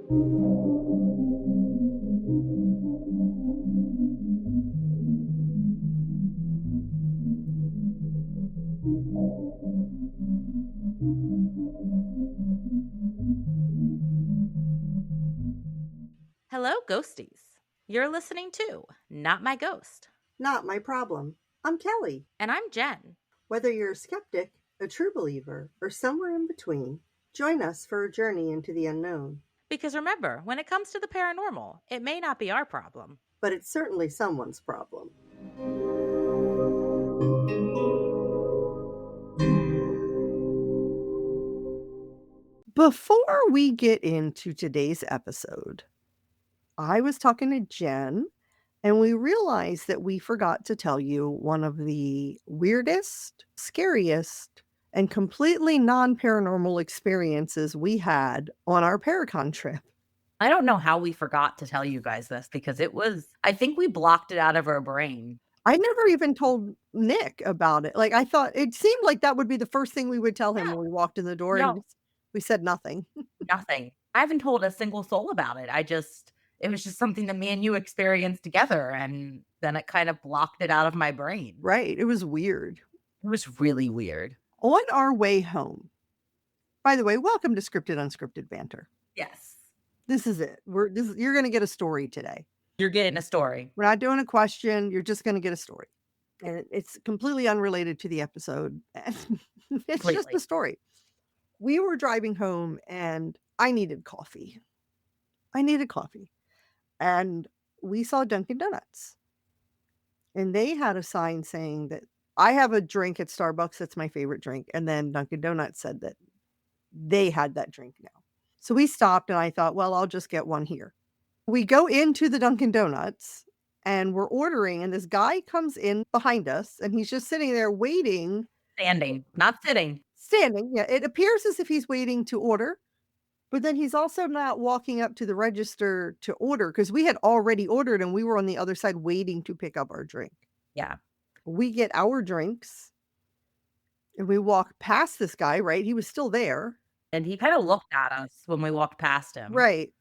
Hello, ghosties. You're listening to Not My Ghost. Not my problem. I'm Kelly. And I'm Jen. Whether you're a skeptic, a true believer, or somewhere in between, join us for a journey into the unknown. Because remember, when it comes to the paranormal, it may not be our problem. But it's certainly someone's problem. Before we get into today's episode, I was talking to Jen, and we realized that we forgot to tell you one of the weirdest, scariest, and completely non-paranormal experiences we had on our Paracon trip. I don't know how we forgot to tell you guys this because I think we blocked it out of our brain. I never even told Nick about it. Like, I thought it seemed like that would be the first thing we would tell him when we walked in the door, and we said nothing. Nothing. I haven't told a single soul about it. It was just something that me and you experienced together, and then it kind of blocked it out of my brain. Right. It was weird. It was really weird. On our way home, by the way, welcome to Scripted Unscripted Banter. Yes. This is it. You're going to get a story today. You're getting a story. We're not doing a question. You're just going to get a story. And it's completely unrelated to the episode. It's just a story. We were driving home and I needed coffee. And we saw Dunkin' Donuts. And they had a sign saying that I have a drink at Starbucks that's my favorite drink. And then Dunkin' Donuts said that they had that drink now. So we stopped and I thought, well, I'll just get one here. We go into the Dunkin' Donuts and we're ordering, and this guy comes in behind us and he's just sitting there waiting. Standing, not sitting. Standing, yeah. It appears as if he's waiting to order, but then he's also not walking up to the register to order because we had already ordered and we were on the other side waiting to pick up our drink. Yeah. We get our drinks and we walk past this guy, right? He was still there. And he kind of looked at us when we walked past him. Right.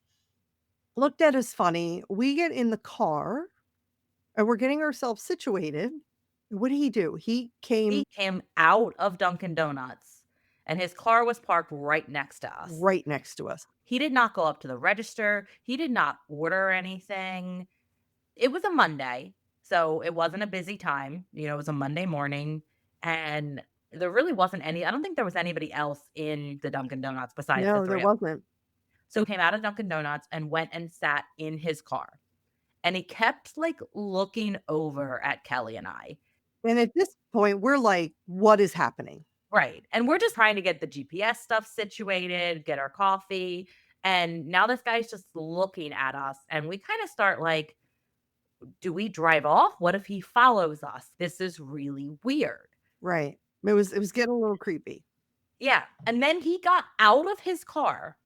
Looked at us funny. We get in the car and we're getting ourselves situated. What did he do? He came out of Dunkin' Donuts and his car was parked right next to us. Right next to us. He did not go up to the register. He did not order anything. It was a Monday, so it wasn't a busy time. It was a Monday morning, and there really wasn't I don't think there was anybody else in the Dunkin' Donuts besides the three. No, there wasn't. So he came out of Dunkin' Donuts and went and sat in his car. And he kept looking over at Kelly and I. And at this point, we're like, what is happening? Right. And we're just trying to get the GPS stuff situated, get our coffee. And now this guy's just looking at us. And we kind of start do we drive off? What if he follows us? This is really weird. Right. It was getting a little creepy. Yeah. And then he got out of his car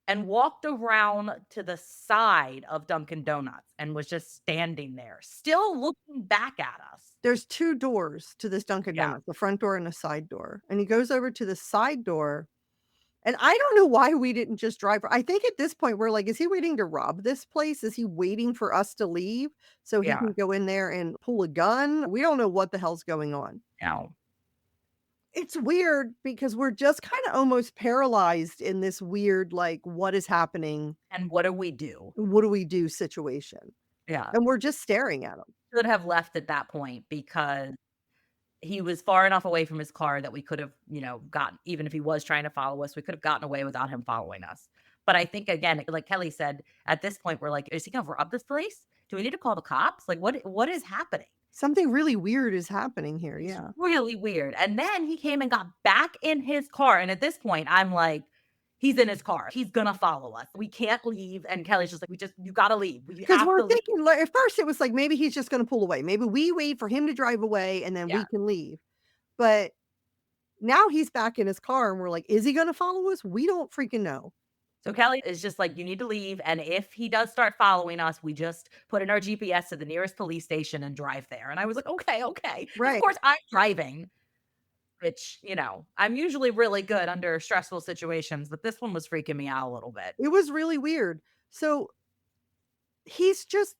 and walked around to the side of Dunkin' Donuts and was just standing there, still looking back at us. There's two doors to this Dunkin' Donuts, the front door and a side door. And he goes over to the side door. And I don't know why we didn't just drive. I think at this point, we're like, is he waiting to rob this place? Is he waiting for us to leave so he can go in there and pull a gun? We don't know what the hell's going on. No. It's weird because we're just kind of almost paralyzed in this weird, what is happening? And what do we do? What do we do situation? Yeah. And we're just staring at him. Should have left at that point because he was far enough away from his car that we could have, gotten, even if he was trying to follow us, we could have gotten away without him following us. But I think, again, like Kelly said, at this point, we're like, is he going to rob this place? Do we need to call the cops? What is happening? Something really weird is happening here. Yeah. It's really weird. And then he came and got back in his car. And at this point, I'm like, he's in his car. He's going to follow us. We can't leave. And Kelly's just like, you got to leave. Because we're thinking, at first it was like, maybe he's just going to pull away. Maybe we wait for him to drive away and then we can leave. But now he's back in his car and we're like, is he going to follow us? We don't freaking know. So Kelly is just like, you need to leave. And if he does start following us, we just put in our GPS to the nearest police station and drive there. And I was like, okay. Right. Of course, I'm driving. which, I'm usually really good under stressful situations, but this one was freaking me out a little bit. It was really weird. So he's just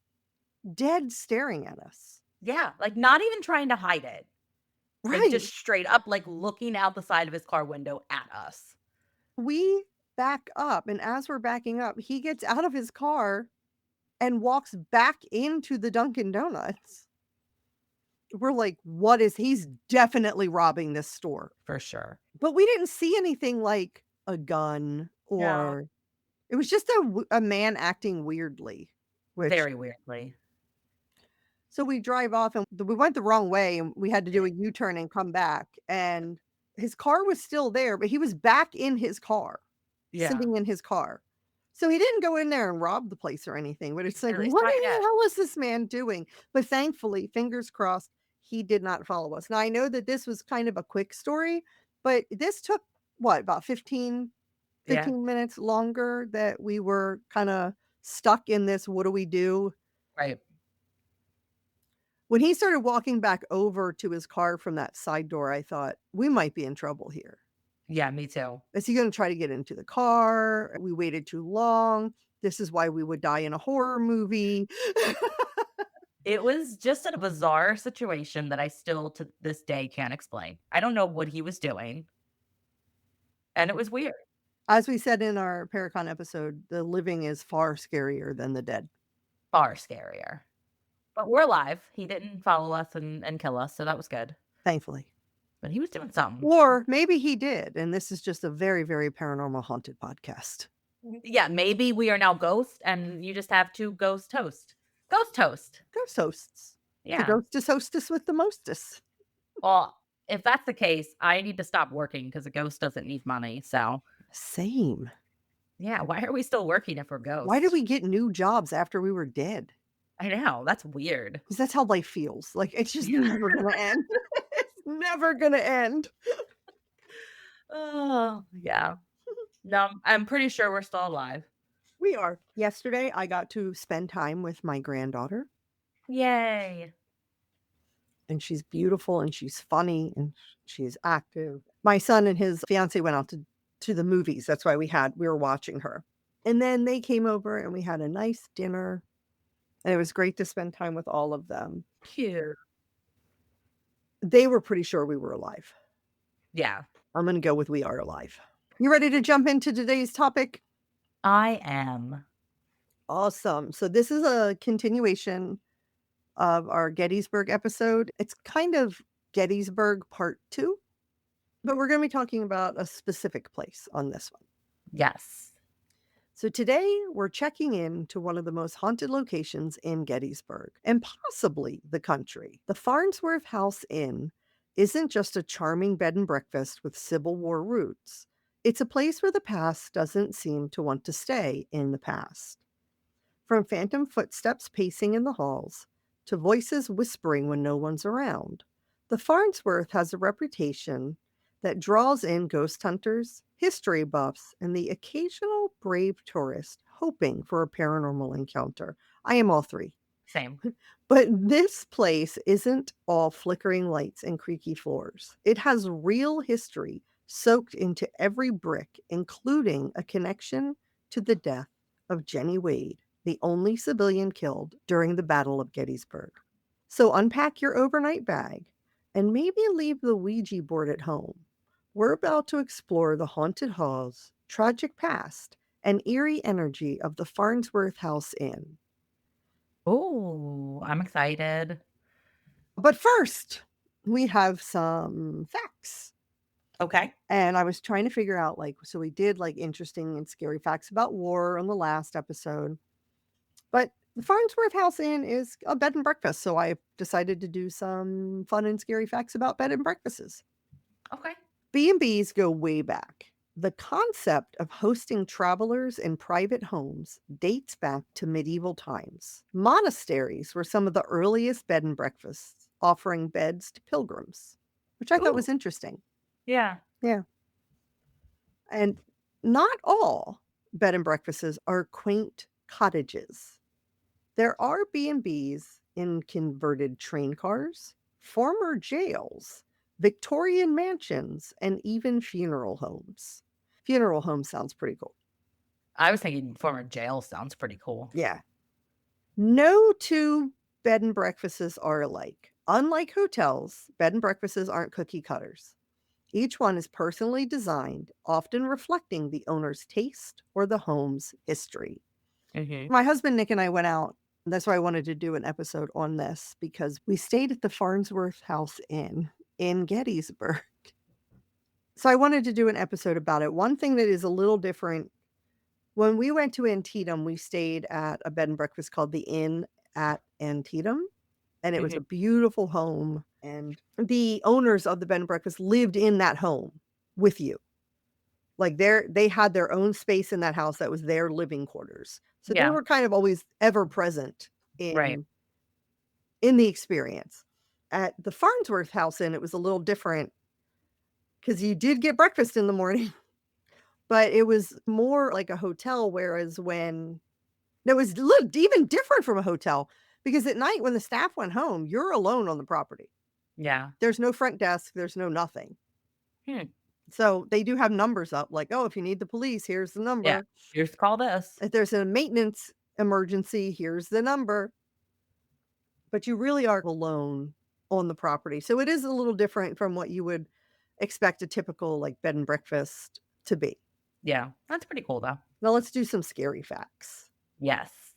dead staring at us. Yeah, like, not even trying to hide it. Like, Right. just straight up, like, looking out the side of his car window at us. We back up, and as we're backing up, he gets out of his car and walks back into the Dunkin' Donuts. We're like, "What is he's definitely robbing this store." For sure. But we didn't see anything like a gun No. or it was just a man acting weirdly, which Very weirdly. so we drive off and we went the wrong way and we had to do a U-turn and come back, and his car was still there, but he was back in his car, Yeah. sitting in his car. So he didn't go in there and rob the place or anything, but it's like, At least what not the yet. hell is this man doing? But thankfully, fingers crossed, he did not follow us. Now I know that this was kind of a quick story, but this took what, about Yeah. 15 minutes longer that we were kinda stuck in this, what do we do? Right. When he started walking back over to his car from that side door, I thought, "We might be in trouble here. Yeah, me too. Is he gonna try to get into the car? We waited too long. This is why we would die in a horror movie." It was just a bizarre situation that I still to this day can't explain. I don't know what he was doing, and it was weird. As we said in our Paracon episode, the living is far scarier than the dead, Far scarier. But we're alive. He didn't follow us and kill us, so that was good. thankfully. But he was doing something. Or maybe he did, and this is just a very, very paranormal haunted podcast. Yeah, maybe we are now ghosts and you just have 2 ghost toast. Ghost toast. Ghost hosts. The Yeah. ghostess hostess with the mostess. Well, if that's the case, I need to stop working because a ghost doesn't need money, so Same. yeah, why are we still working if we're Why did ghosts? we get new jobs after we were dead? I know, that's weird. Because that's how life feels. Like, it's just Yeah. never gonna end. It's never gonna end. Oh, yeah. No, I'm pretty sure we're still alive. We are. Yesterday, I got to spend time with my granddaughter, Yay. and she's beautiful, and she's funny, and she's active. My son and his fiancée went out to the movies. That's why we were watching her. And then they came over, and we had a nice dinner, and it was great to spend time with all of them. Cute. They were pretty sure we were alive. Yeah, I'm gonna go with we are alive. You ready to jump into today's topic? I am. Awesome. So this is a continuation of our Gettysburg episode. It's kind of Gettysburg part 2, but we're going to be talking about a specific place on this one. Yes. So today we're checking in to one of the most haunted locations in Gettysburg and possibly the country. The Farnsworth House Inn isn't just a charming bed and breakfast with Civil War roots. It's a place where the past doesn't seem to want to stay in the past. From phantom footsteps pacing in the halls to voices whispering when no one's around, the Farnsworth has a reputation that draws in ghost hunters, history buffs, and the occasional brave tourist hoping for a paranormal encounter. I am all three. Same. But this place isn't all flickering lights and creaky floors. It has real history soaked into every brick, including a connection to the death of Jennie Wade, the only civilian killed during the Battle of Gettysburg. So unpack your overnight bag and maybe leave the Ouija board at home. We're about to explore the haunted halls, tragic past, and eerie energy of the Farnsworth House Inn. Oh, I'm excited. But first, we have some facts. Okay. And I was trying to figure out, so we did interesting and scary facts about war on the last episode. But the Farnsworth House Inn is a bed and breakfast. So I decided to do some fun and scary facts about bed and breakfasts. Okay. B&Bs go way back. The concept of hosting travelers in private homes dates back to medieval times. Monasteries were some of the earliest bed and breakfasts, offering beds to pilgrims, which I thought was Ooh. interesting. Yeah. Yeah. And not all bed and breakfasts are quaint cottages. There are B&Bs in converted train cars, former jails, Victorian mansions, and even funeral homes. Funeral home sounds pretty cool. I was thinking former jail sounds pretty cool. Yeah. No two bed and breakfasts are alike. Unlike hotels, bed and breakfasts aren't cookie cutters. Each one is personally designed, often reflecting the owner's taste or the home's history. Mhm. My husband Nick and I went out. And that's why I wanted to do an episode on this because we stayed at the Farnsworth House Inn in Gettysburg. So I wanted to do an episode about it. One thing that is a little different, when we went to Antietam, we stayed at a bed and breakfast called the Inn at Antietam, and it was a Mhm. beautiful home, and the owners of the bed and breakfast lived in that home with you. Like, they had their own space in that house that was their living quarters. So they Yeah. were kind of always ever present Right. in the experience. At the Farnsworth House Inn, it was a little different because you did get breakfast in the morning, but it was more like a hotel, whereas when it was looked even different from a hotel because at night when the staff went home, you're alone on the property. Yeah. There's no front desk, there's no nothing. Hmm. So they do have numbers up like, "Oh, if you need the police, here's the Yeah. number. Just call this. If there's a maintenance emergency, here's the number." But you really are alone on the property. So it is a little different from what you would expect a typical, like, bed and breakfast to be. Yeah. That's pretty cool though. Now let's do some scary facts. Yes.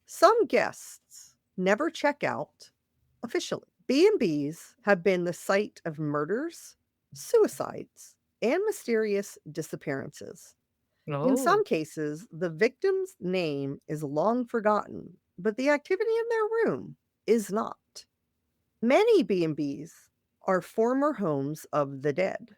Some guests never check out officially. B&Bs have been the site of murders, suicides, and mysterious disappearances. In Oh. some cases, the victim's name is long forgotten, but the activity in their room is not. Many B&Bs are former homes of the dead.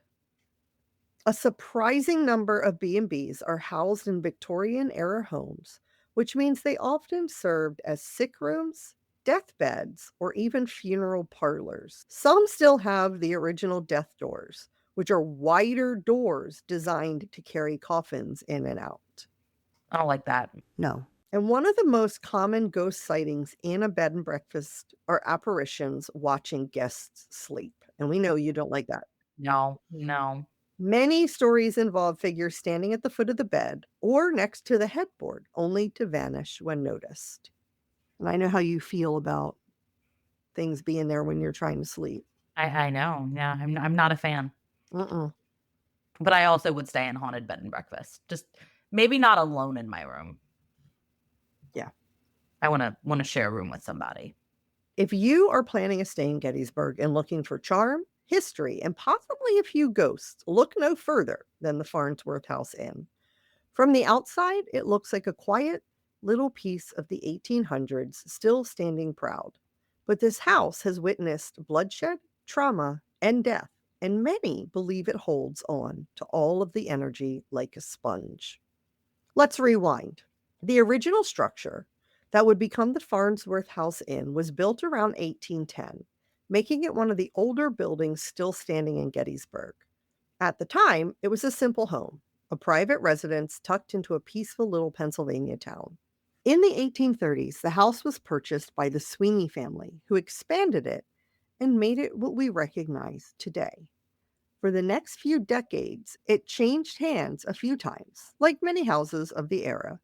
A surprising number of B&Bs are housed in Victorian-era homes, which means they often served as sick rooms, deathbeds, or even funeral parlors. Some still have the original death doors, which are wider doors designed to carry coffins in and out. I don't like that. No. And one of the most common ghost sightings in a bed and breakfast are apparitions watching guests sleep. And we know you don't like that. No. No. Many stories involve figures standing at the foot of the bed or next to the headboard, only to vanish when noticed. And I know how you feel about things being there when you're trying to sleep. I know. Yeah. I'm not a fan. Mm-mm. But I also would stay in haunted bed and breakfast. Just maybe not alone in my room. Yeah. I wanna share a room with somebody. If you are planning a stay in Gettysburg and looking for charm, history, and possibly a few ghosts, look no further than the Farnsworth House Inn. From the outside, it looks like a quiet little piece of the 1800s, still standing proud. But this house has witnessed bloodshed, trauma, and death, and many believe it holds on to all of the energy like a sponge. Let's rewind. The original structure that would become the Farnsworth House Inn was built around 1810, making it one of the older buildings still standing in Gettysburg. At the time, it was a simple home, a private residence tucked into a peaceful little Pennsylvania town. In the 1830s, the house was purchased by the Sweeney family, who expanded it and made it what we recognize today. For the next few decades, it changed hands a few times, like many houses of the era.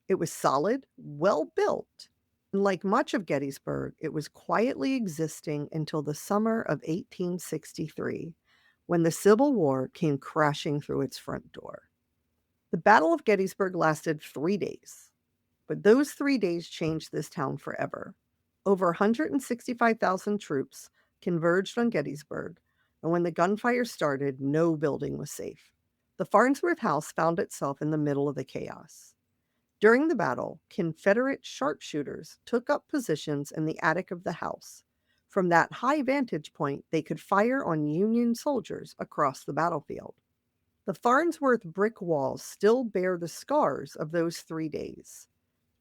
It was solid, well built, and like much of Gettysburg, it was quietly existing until the summer of 1863, when the Civil War came crashing through its front door. The Battle of Gettysburg lasted 3 days, but those 3 days changed this town forever. Over 165,000 troops converged on Gettysburg, and when the gunfire started, no building was safe. The Farnsworth House found itself in the middle of the chaos. During the battle, Confederate sharpshooters took up positions in the attic of the house. From that high vantage point, they could fire on Union soldiers across the battlefield. The Farnsworth brick walls still bear the scars of those 3 days.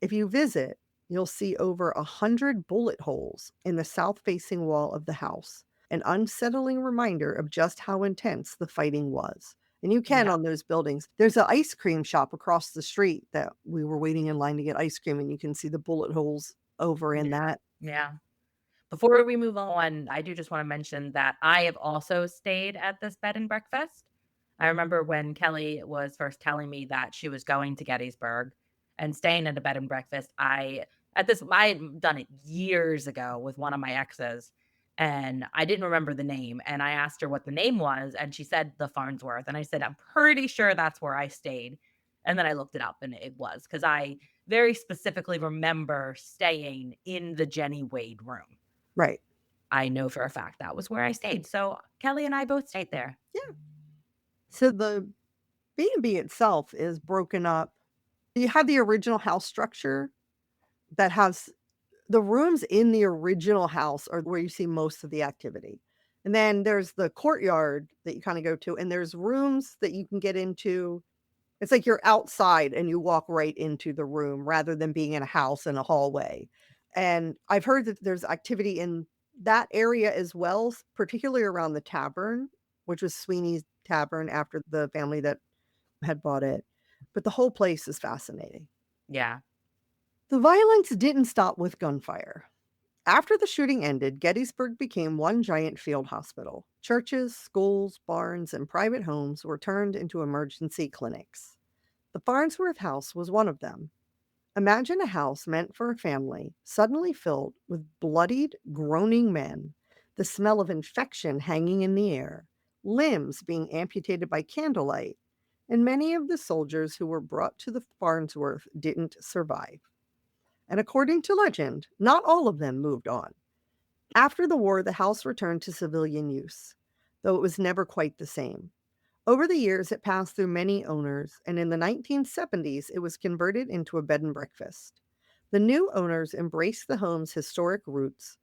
If you visit, you'll see over 100 bullet holes in the south-facing wall of the house, an unsettling reminder of just how intense the fighting was. And you can Yeah. on those buildings. There's an ice cream shop across the street that we were waiting in line to get ice cream, and you can see the bullet holes over in Yeah. that. Yeah. Before we move on, I do just wanna mention that I have also stayed at this bed and breakfast. I remember when Kelly was first telling me that she was going to Gettysburg and staying at a bed and breakfast, I had done it years ago with one of my exes, and I didn't remember the name, and I asked her what the name was, and she said the Farnsworth, and I said, "I'm pretty sure that's where I stayed." And then I looked it up, and it was because I very specifically remember staying in the Jennie Wade room. Right. I know for a fact that was where I stayed, so Kelly and I both stayed there. Yeah. So the B&B itself is broken up. You have the original house structure that has the rooms in the original house are where you see most of the activity. And then there's the courtyard that you kinda go to, and there's rooms that you can get into. It's like you're outside and you walk right into the room rather than being in a house in a hallway. And I've heard that there's activity in that area as well, particularly around the tavern, which was Sweeney's Tavern after the family that had bought it. But the whole place is fascinating. Yeah. The violence didn't stop with gunfire. After the shooting ended, Gettysburg became one giant field hospital. Churches, schools, barns, and private homes were turned into emergency clinics. The Farnsworth House was one of them. Imagine a house meant for a family suddenly filled with bloodied, groaning men, the smell of infection hanging in the air, limbs being amputated by candlelight, and many of the soldiers who were brought to the Farnsworth didn't survive. And according to legend, not all of them moved on. After the war, the house returned to civilian use, though it was never quite the same. Over the years, it passed through many owners, and in the 1970s, it was converted into a bed and breakfast. The new owners embraced the home's historic roots,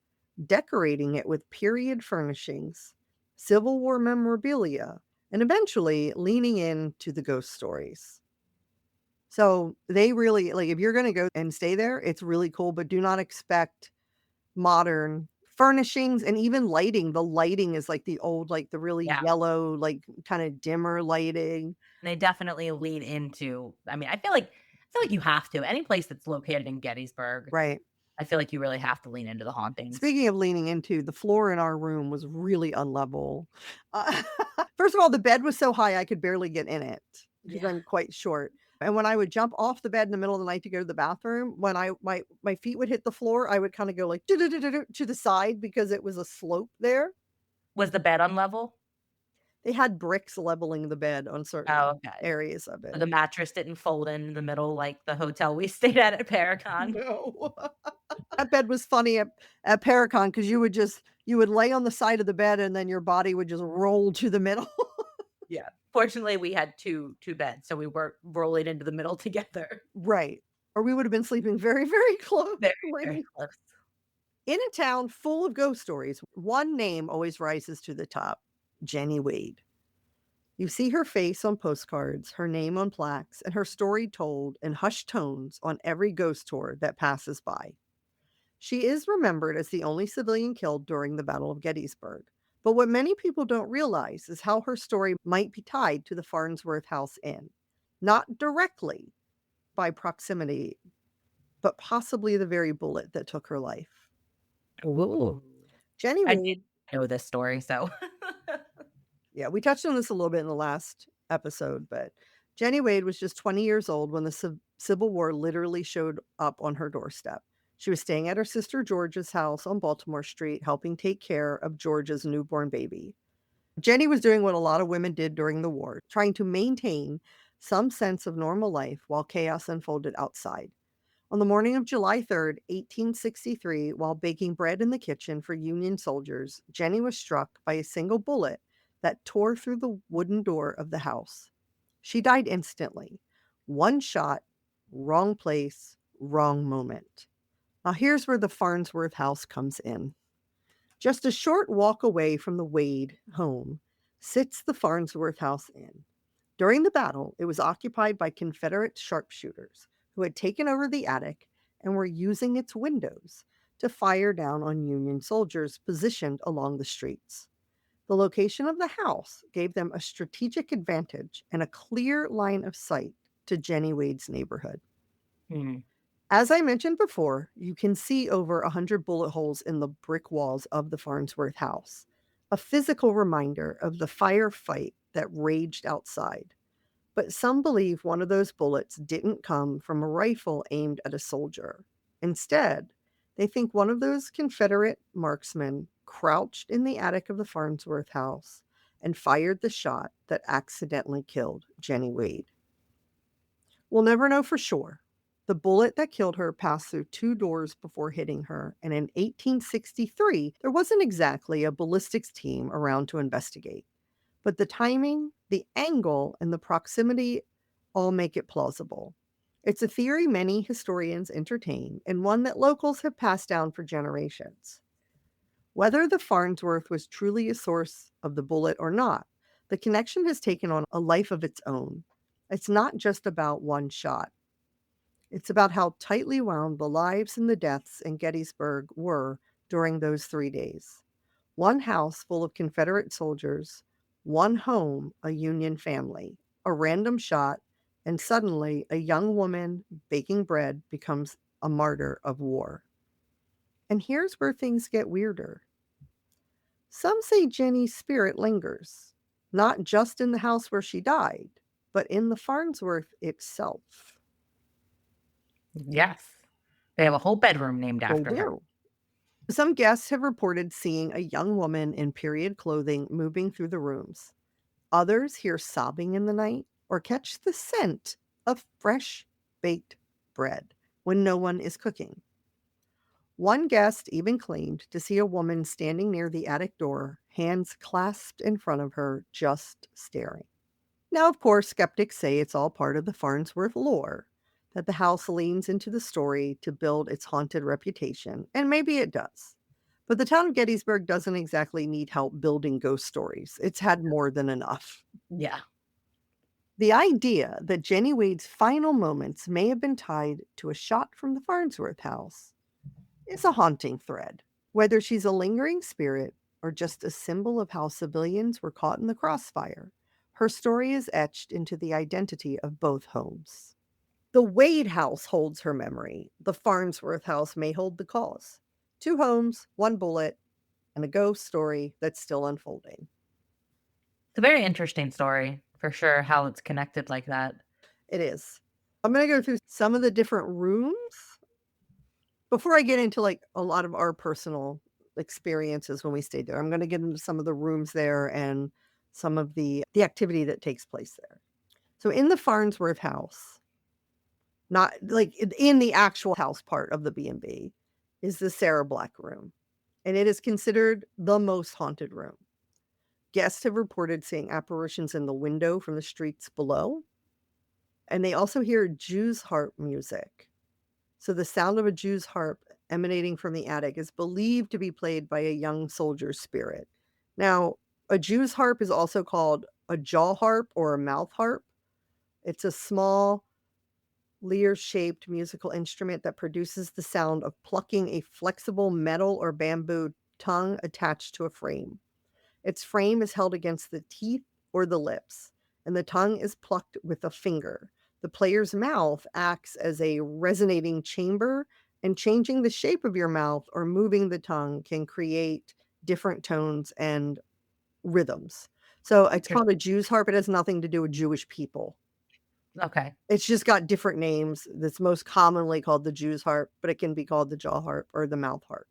decorating it with period furnishings, Civil War memorabilia, and eventually leaning into the ghost stories. So they really, like, if you're going to go and stay there, it's really cool, but do not expect modern furnishings and even lighting. The lighting is like the old, like the really Yeah. yellow, like kind of dimmer lighting. They definitely lean into I feel like you have to. Any place that's located in Gettysburg, Right. I feel like you really have to lean into the hauntings. Speaking of leaning into, the floor in our room was really unlevel. Uh, First of all, the bed was so high I could barely get in it because Yeah. I'm quite short. And when I would jump off the bed in the middle of the night to go to the bathroom, when my feet would hit the floor, I would kind of go like "Do-do-do-do-do" to the side because it was a slope there. Was the bed unlevel? They had bricks leveling the bed on Oh, certain okay. areas of So it. the mattress didn't fold in the middle like the hotel we stayed at Paragon. No. That bed was funny at Paracon because you would lay on the side of the bed and then your body would just roll to the middle. Yeah. Fortunately, we had two beds, so we weren't rolling into the middle together. Right. Or we would have been sleeping very, very Very, very closely. close. In a town full of ghost stories, one name always rises to the top: Jennie Wade. You see her face on postcards, her name on plaques, and her story told in hushed tones on every ghost tour that passes by. She is remembered as the only civilian killed during the Battle of Gettysburg. But what many people don't realize is how her story might be tied to the Farnsworth House Inn. Not directly by proximity, but possibly the very bullet that took her life. Ooh. Jenny I Wade, did know this story, so yeah, we touched on this a little bit in the last episode, but Jenny Wade was just 20 years old when the Civil War literally showed up on her doorstep. She was staying at her sister George's house on Baltimore Street, helping take care of George's newborn baby. Jenny was doing what a lot of women did during the war, trying to maintain some sense of normal life while chaos unfolded outside. On the morning of July 3rd, 1863, while baking bread in the kitchen for Union soldiers, Jenny was struck by a single bullet that tore through the wooden door of the house. She died instantly. One shot, wrong place, wrong moment. Now, here's where the Farnsworth house comes in. Just a short walk away from the Wade home sits the Farnsworth House Inn. During the battle, it was occupied by Confederate sharpshooters who had taken over the attic and were using its windows to fire down on Union soldiers positioned along the streets. The location of the house gave them a strategic advantage and a clear line of sight to Jenny Wade's neighborhood. Hmm. As I mentioned before, you can see over 100 bullet holes in the brick walls of the Farnsworth house, a physical reminder of the firefight that raged outside. But some believe one of those bullets didn't come from a rifle aimed at a soldier. Instead, they think one of those Confederate marksmen crouched in the attic of the Farnsworth house and fired the shot that accidentally killed Jennie Wade. We'll never know for sure. The bullet that killed her passed through 2 doors before hitting her, and in 1863, there wasn't exactly a ballistics team around to investigate. But the timing, the angle, and the proximity all make it plausible. It's a theory many historians entertain, and one that locals have passed down for generations. Whether the Farnsworth was truly a source of the bullet or not, the connection has taken on a life of its own. It's not just about one shot. It's about how tightly wound the lives and the deaths in Gettysburg were during those 3 days. One house full of Confederate soldiers, one home, a Union family, a random shot, and suddenly a young woman baking bread becomes a martyr of war. And here's where things get weirder. Some say Jennie's spirit lingers, not just in the house where she died, but in the Farnsworth itself. Yes. They have a whole bedroom named They after her. do. Some guests have reported seeing a young woman in period clothing moving through the rooms. Others hear sobbing in the night or catch the scent of fresh baked bread when no one is cooking. One guest even claimed to see a woman standing near the attic door, hands clasped in front of her, just staring. Now, of course, skeptics say it's all part of the Farnsworth lore, that the house leans into the story to build its haunted reputation, and maybe it does. But the town of Gettysburg doesn't exactly need help building ghost stories. It's had more than enough. Yeah. The idea that Jennie Wade's final moments may have been tied to a shot from the Farnsworth house is a haunting thread. Whether she's a lingering spirit or just a symbol of how civilians were caught in the crossfire, her story is etched into the identity of both homes. The Wade house holds her memory. The Farnsworth house may hold the cause. 2 homes, 1 bullet, and a ghost story that's still unfolding. It's a very interesting story for sure, how it's connected like that. It is. I'm going to go through some of the different rooms before I get into like a lot of our personal experiences when we stayed there. I'm going to get into some of the rooms there and some of the activity that takes place there. So in the Farnsworth house, not like in the actual house part of the B&B, is the Sarah Black room, and it is considered the most haunted room. Guests have reported seeing apparitions in the window from the streets below, and they also hear Jew's harp music. So the sound of a Jew's harp emanating from the attic is believed to be played by a young soldier's spirit. Now, a Jew's harp is also called a jaw harp or a mouth harp. It's a small, lyre-shaped musical instrument that produces the sound of plucking a flexible metal or bamboo tongue attached to a frame. Its frame is held against the teeth or the lips, and the tongue is plucked with a finger. The player's mouth acts as a resonating chamber, and changing the shape of your mouth or moving the tongue can create different tones and rhythms. So it's called a Jew's harp. It has nothing to do with Jewish people. Okay. It's just got different names. That's most commonly called the Jew's harp, but it can be called the jaw harp or the mouth harp.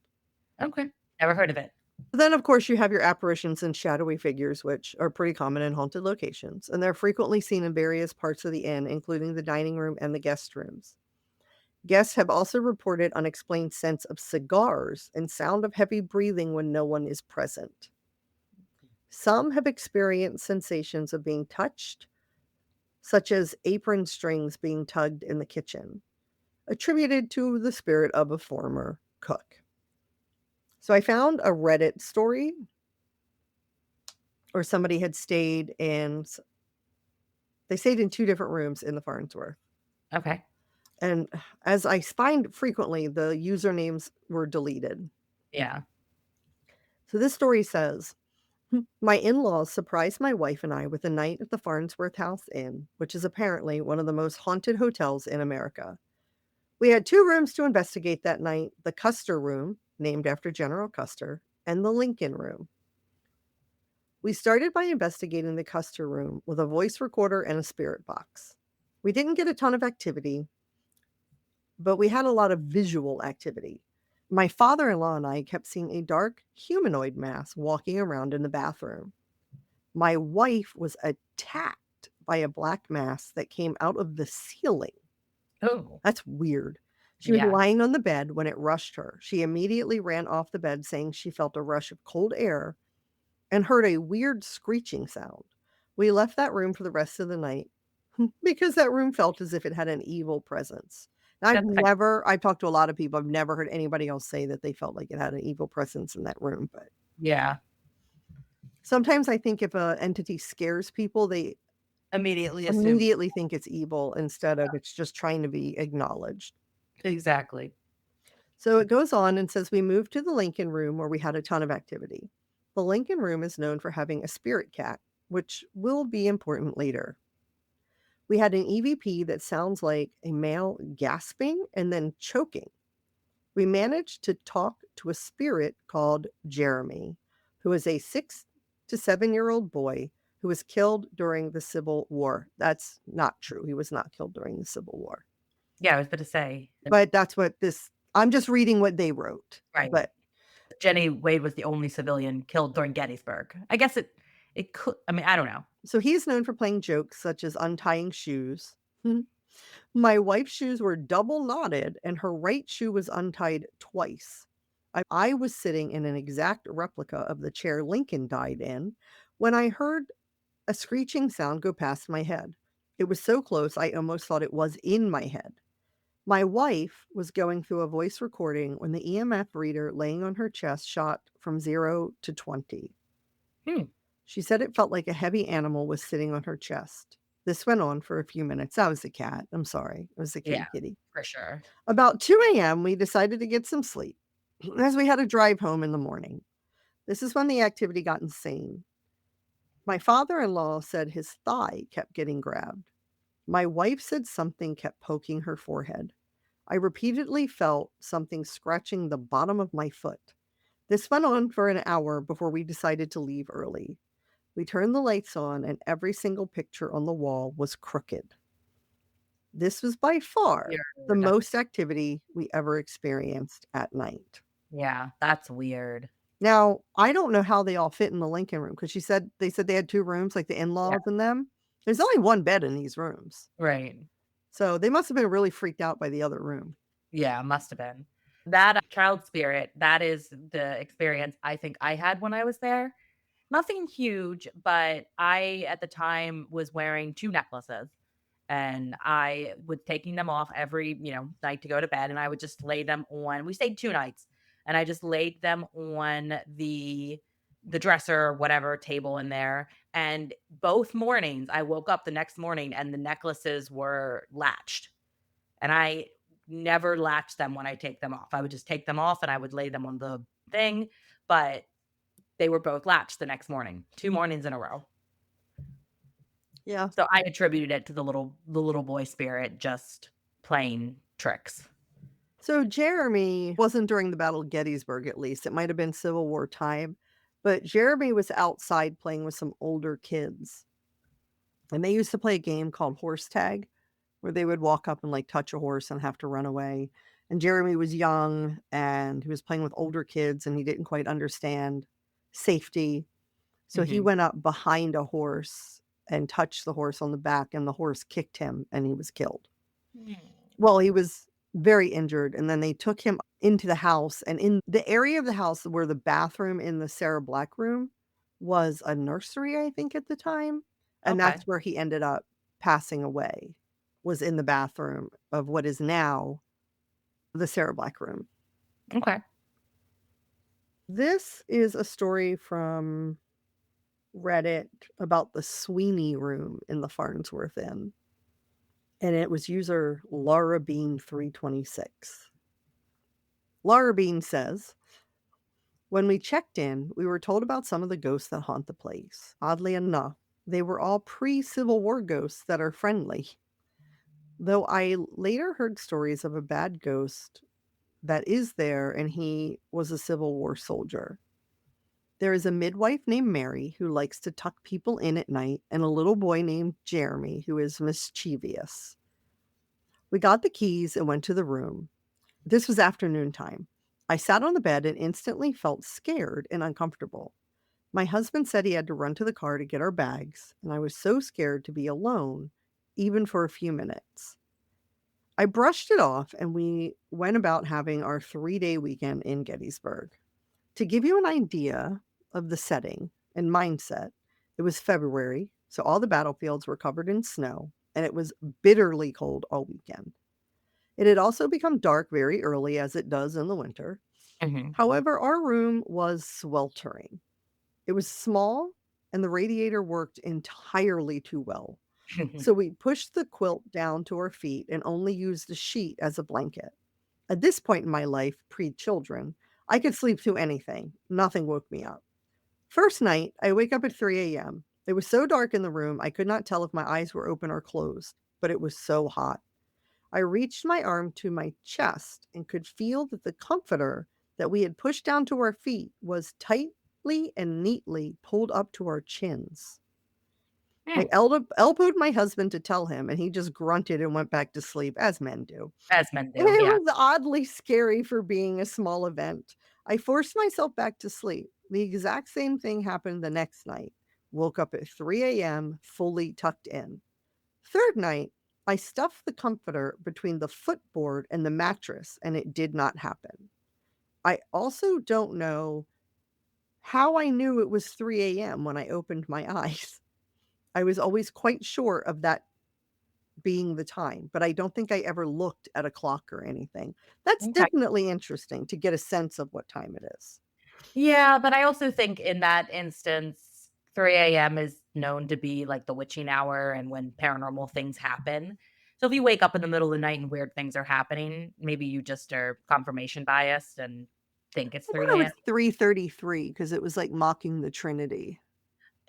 Okay. Never heard of it. Then, of course, you have your apparitions and shadowy figures, which are pretty common in haunted locations, and they're frequently seen in various parts of the inn, including the dining room and the guest rooms. Guests have also reported unexplained scents of cigars and sound of heavy breathing when no one is present. Some have experienced sensations of being touched, such as apron strings being tugged in the kitchen, attributed to the spirit of a former cook. So I found a Reddit story where somebody had stayed in, they stayed in 2 different rooms in the Farnsworth. Okay. And as I find frequently, the usernames were deleted. Yeah. So this story says, my in-laws surprised my wife and I with a night at the Farnsworth House Inn, which is apparently one of the most haunted hotels in America. We had 2 rooms to investigate that night, the Custer room, named after General Custer, and the Lincoln room. We started by investigating the Custer room with a voice recorder and a spirit box. We didn't get a ton of activity, but we had a lot of visual activity. My father-in-law and I kept seeing a dark humanoid mass walking around in the bathroom. My wife was attacked by a black mass that came out of the ceiling. Oh, That's weird. She was yeah. lying on the bed when it rushed her. She immediately ran off the bed saying she felt a rush of cold air and heard a weird screeching sound. We left that room for the rest of the night because that room felt as if it had an evil presence. Now, That's like I've talked to a lot of people. I've never heard anybody else say that they felt like it had an evil presence in that room. But yeah. sometimes I think if an entity scares people, they Immediately assume. immediately think it's evil instead of it's just trying to be acknowledged. Exactly. So it goes on and says we moved to the Lincoln room where we had a ton of activity. The Lincoln room is known for having a spirit cat, which will be important later. We had an EVP that sounds like a male gasping and then choking. We managed to talk to a spirit called Jeremy, who is a 6 to 7-year-old boy who was killed during the Civil War. That's not true. He was not killed during the Civil War. Yeah, I was about to say, But that's what this I'm just reading what they wrote. right. But Jennie Wade was the only civilian killed during Gettysburg. I guess it could, I mean, I don't know. so he's known for playing jokes such as untying shoes. My wife's shoes were double knotted and her right shoe was untied twice. I was sitting in an exact replica of the chair Lincoln died in when I heard a screeching sound go past my head. It was so close I almost thought it was in my head. My wife was going through a voice recording when the EMF reader laying on her chest shot from 0 to 20. Hmm, She said it felt like a heavy animal was sitting on her chest. This went on for a few minutes. That was the cat. I'm sorry. It was the yeah, kitty kitty. for sure. About 2 a.m., we decided to get some sleep as we had a drive home in the morning. This is when the activity got insane. My father in law said his thigh kept getting grabbed. My wife said something kept poking her forehead. I repeatedly felt something scratching the bottom of my foot. This went on for an hour before we decided to leave early. We turned the lights on, and every single picture on the wall was crooked. This was by far the Weird. most activity we ever experienced at night. Yeah, that's weird. Now, I don't know how they all fit in the Lincoln room because they said they had 2 rooms, like the Yeah, in-laws and them. There's only 1 bed in these rooms. right. So they must have been really freaked out by the other room. Yeah, must have been. That child spirit, that is the experience I think I had when I was there. Nothing huge, but I, at the time, was wearing 2 necklaces, and I was taking them off every, night to go to bed, and I would just lay them on, we stayed 2 nights, and I just laid them on the dresser or whatever table in there, and both mornings, I woke up the next morning and the necklaces were latched, and I never latch them when I take them off. I would just take them off and I would lay them on the thing, but they were both latched the next morning, 2 mornings in a row. Yeah. So I attributed it to the little boy spirit just playing tricks. So Jeremy wasn't during the Battle of Gettysburg, at least. It might have been Civil War time, but Jeremy was outside playing with some older kids. And they used to play a game called horse tag where they would walk up and like touch a horse and have to run away. And Jeremy was young and he was playing with older kids and he didn't quite understand safety. So he Mhm. went up behind a horse and touched the horse on the back and the horse kicked him and he was killed. Well, he was very injured, and then they took him into the house, and in the area of the house where the bathroom in the Sarah Black room was a nursery, I think, at the time, and Okay. that's where he ended up passing away, was in the bathroom of what is now the Sarah Black room. Okay. This is a story from Reddit about the Sweeney room in the Farnsworth Inn, and it was user Laura Bean 326. Laura Bean says, when we checked in, we were told about some of the ghosts that haunt the place. Oddly enough, they were all pre Civil War ghosts that are friendly. though I later heard stories of a bad ghost that is there, and he was a Civil War soldier. There is a midwife named Mary who likes to tuck people in at night, and a little boy named Jeremy who is mischievous. We got the keys and went to the room. This was afternoon time. I sat on the bed and instantly felt scared and uncomfortable. My husband said he had to run to the car to get our bags, and I was so scared to be alone, even for a few minutes. I brushed it off and we went about having our 3-day weekend in Gettysburg. To give you an idea of the setting and mindset, it was February, so all the battlefields were covered in snow, and it was bitterly cold all weekend. It had also become dark very early, as it does in the winter. Mhm. However, our room was sweltering. It was small, and the radiator worked entirely too well. So we pushed the quilt down to our feet and only used the sheet as a blanket. At this point in my life, pre children, I could sleep through anything. Nothing woke me up. First night, I wake up at 3 a.m. It was so dark in the room, I could not tell if my eyes were open or closed, but it was so hot. I reached my arm to my chest and could feel that the comforter that we had pushed down to our feet was tightly and neatly pulled up to our chins. I Mm, elbowed my husband to tell him, and he just grunted and went back to sleep, as men do. as men do, It yeah. was oddly scary for being a small event. I forced myself back to sleep. The exact same thing happened the next night. Woke up at 3 a.m., fully tucked in. Third night, I stuffed the comforter between the footboard and the mattress, and it did not happen. I also don't know how I knew it was 3 a.m. when I opened my eyes. I was always quite sure of that being the time, but I don't think I ever looked at a clock or anything. That's Okay. definitely interesting to get a sense of what time it is. Yeah, but I also think in that instance, 3 AM is known to be, like, the witching hour and when paranormal things happen. So if you wake up in the middle of the night and weird things are happening, maybe you just are confirmation biased and think it's I thought 3 it AM. was 3:33 because it was, like, mocking the Trinity.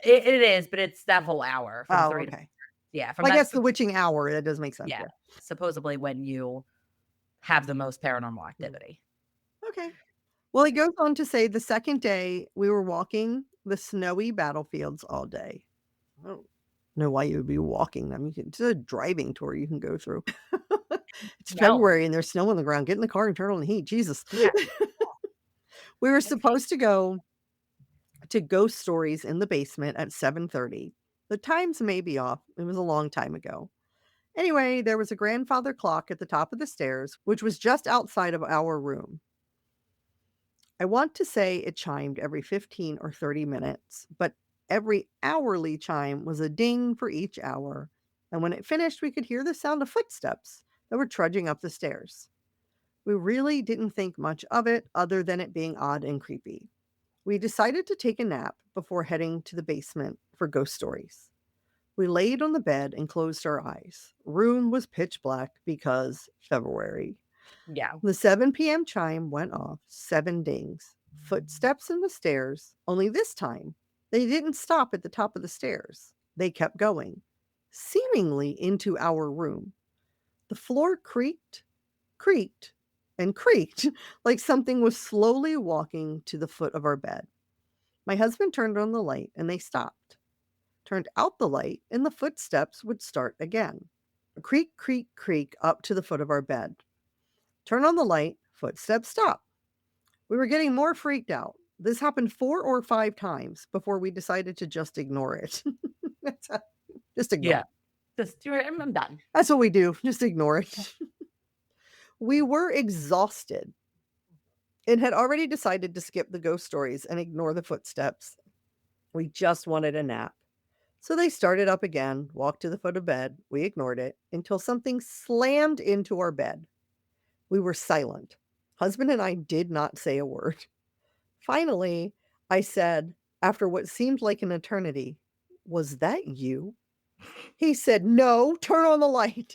It is, but it's that whole hour from Oh, 3 to okay. yeah, from Well, I that guess the witching hour, that does make sense, yeah, yeah. supposedly when you have the most paranormal Mm. activity. Okay. Well, he goes on to say the second day, we were walking the snowy battlefields all day. I don't know why you would be walking them. You can it's a driving tour you can go through. It's No. February and there's snow on the ground. Get in the car and turn on the heat. Jesus. Yeah, We were it's hate supposed to go to ghost stories in the basement at 7:30. The times may be off. It was a long time ago. Anyway, there was a grandfather clock at the top of the stairs, which was just outside of our room. I want to say it chimed every 15 or 30 minutes, but every hourly chime was a ding for each hour. And when it finished, we could hear the sound of footsteps that were trudging up the stairs. We really didn't think much of it other than it being odd and creepy. We decided to take a nap before heading to the basement for ghost stories. We laid on the bed and closed our eyes. Room was pitch black because February. yeah, The 7 p.m. chime went off, 7 dings. Footsteps in the stairs, only this time, they didn't stop at the top of the stairs. They kept going, seemingly into our room. The floor creaked, creaked, and creaked like something was slowly walking to the foot of our bed. My husband turned on the light and they stopped. Turned out the light and the footsteps would start again. Creak, creak, creak up to the foot of our bed. Turn on the light, footsteps stop. We were getting more freaked out. This happened 4 or 5 times before we decided to just ignore it. That's a just ignore yeah. it. Just I'm done. That's what we do, just ignore it. We were exhausted and had already decided to skip the ghost stories and ignore the footsteps. We just wanted a nap. So they started up again, walked to the foot of bed. We ignored it until something slammed into our bed. We were silent. Husband and I did not say a word. Finally, I said, after what seemed like an eternity, "Was that you?" He said, "No, turn on the light."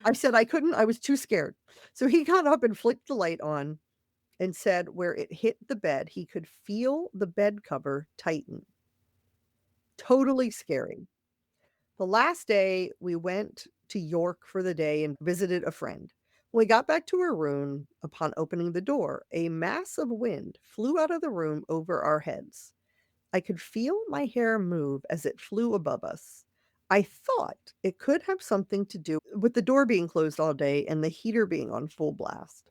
I said I couldn't, I was too scared. So he got up and flicked the light on and said where it hit the bed, he could feel the bed cover tighten. Totally scary. The last day we went to York for the day and visited a friend. When we got back to our room, upon opening the door, a mass of wind flew out of the room over our heads. I could feel my hair move as it flew above us. I thought it could have something to do with the door being closed all day and the heater being on full blast.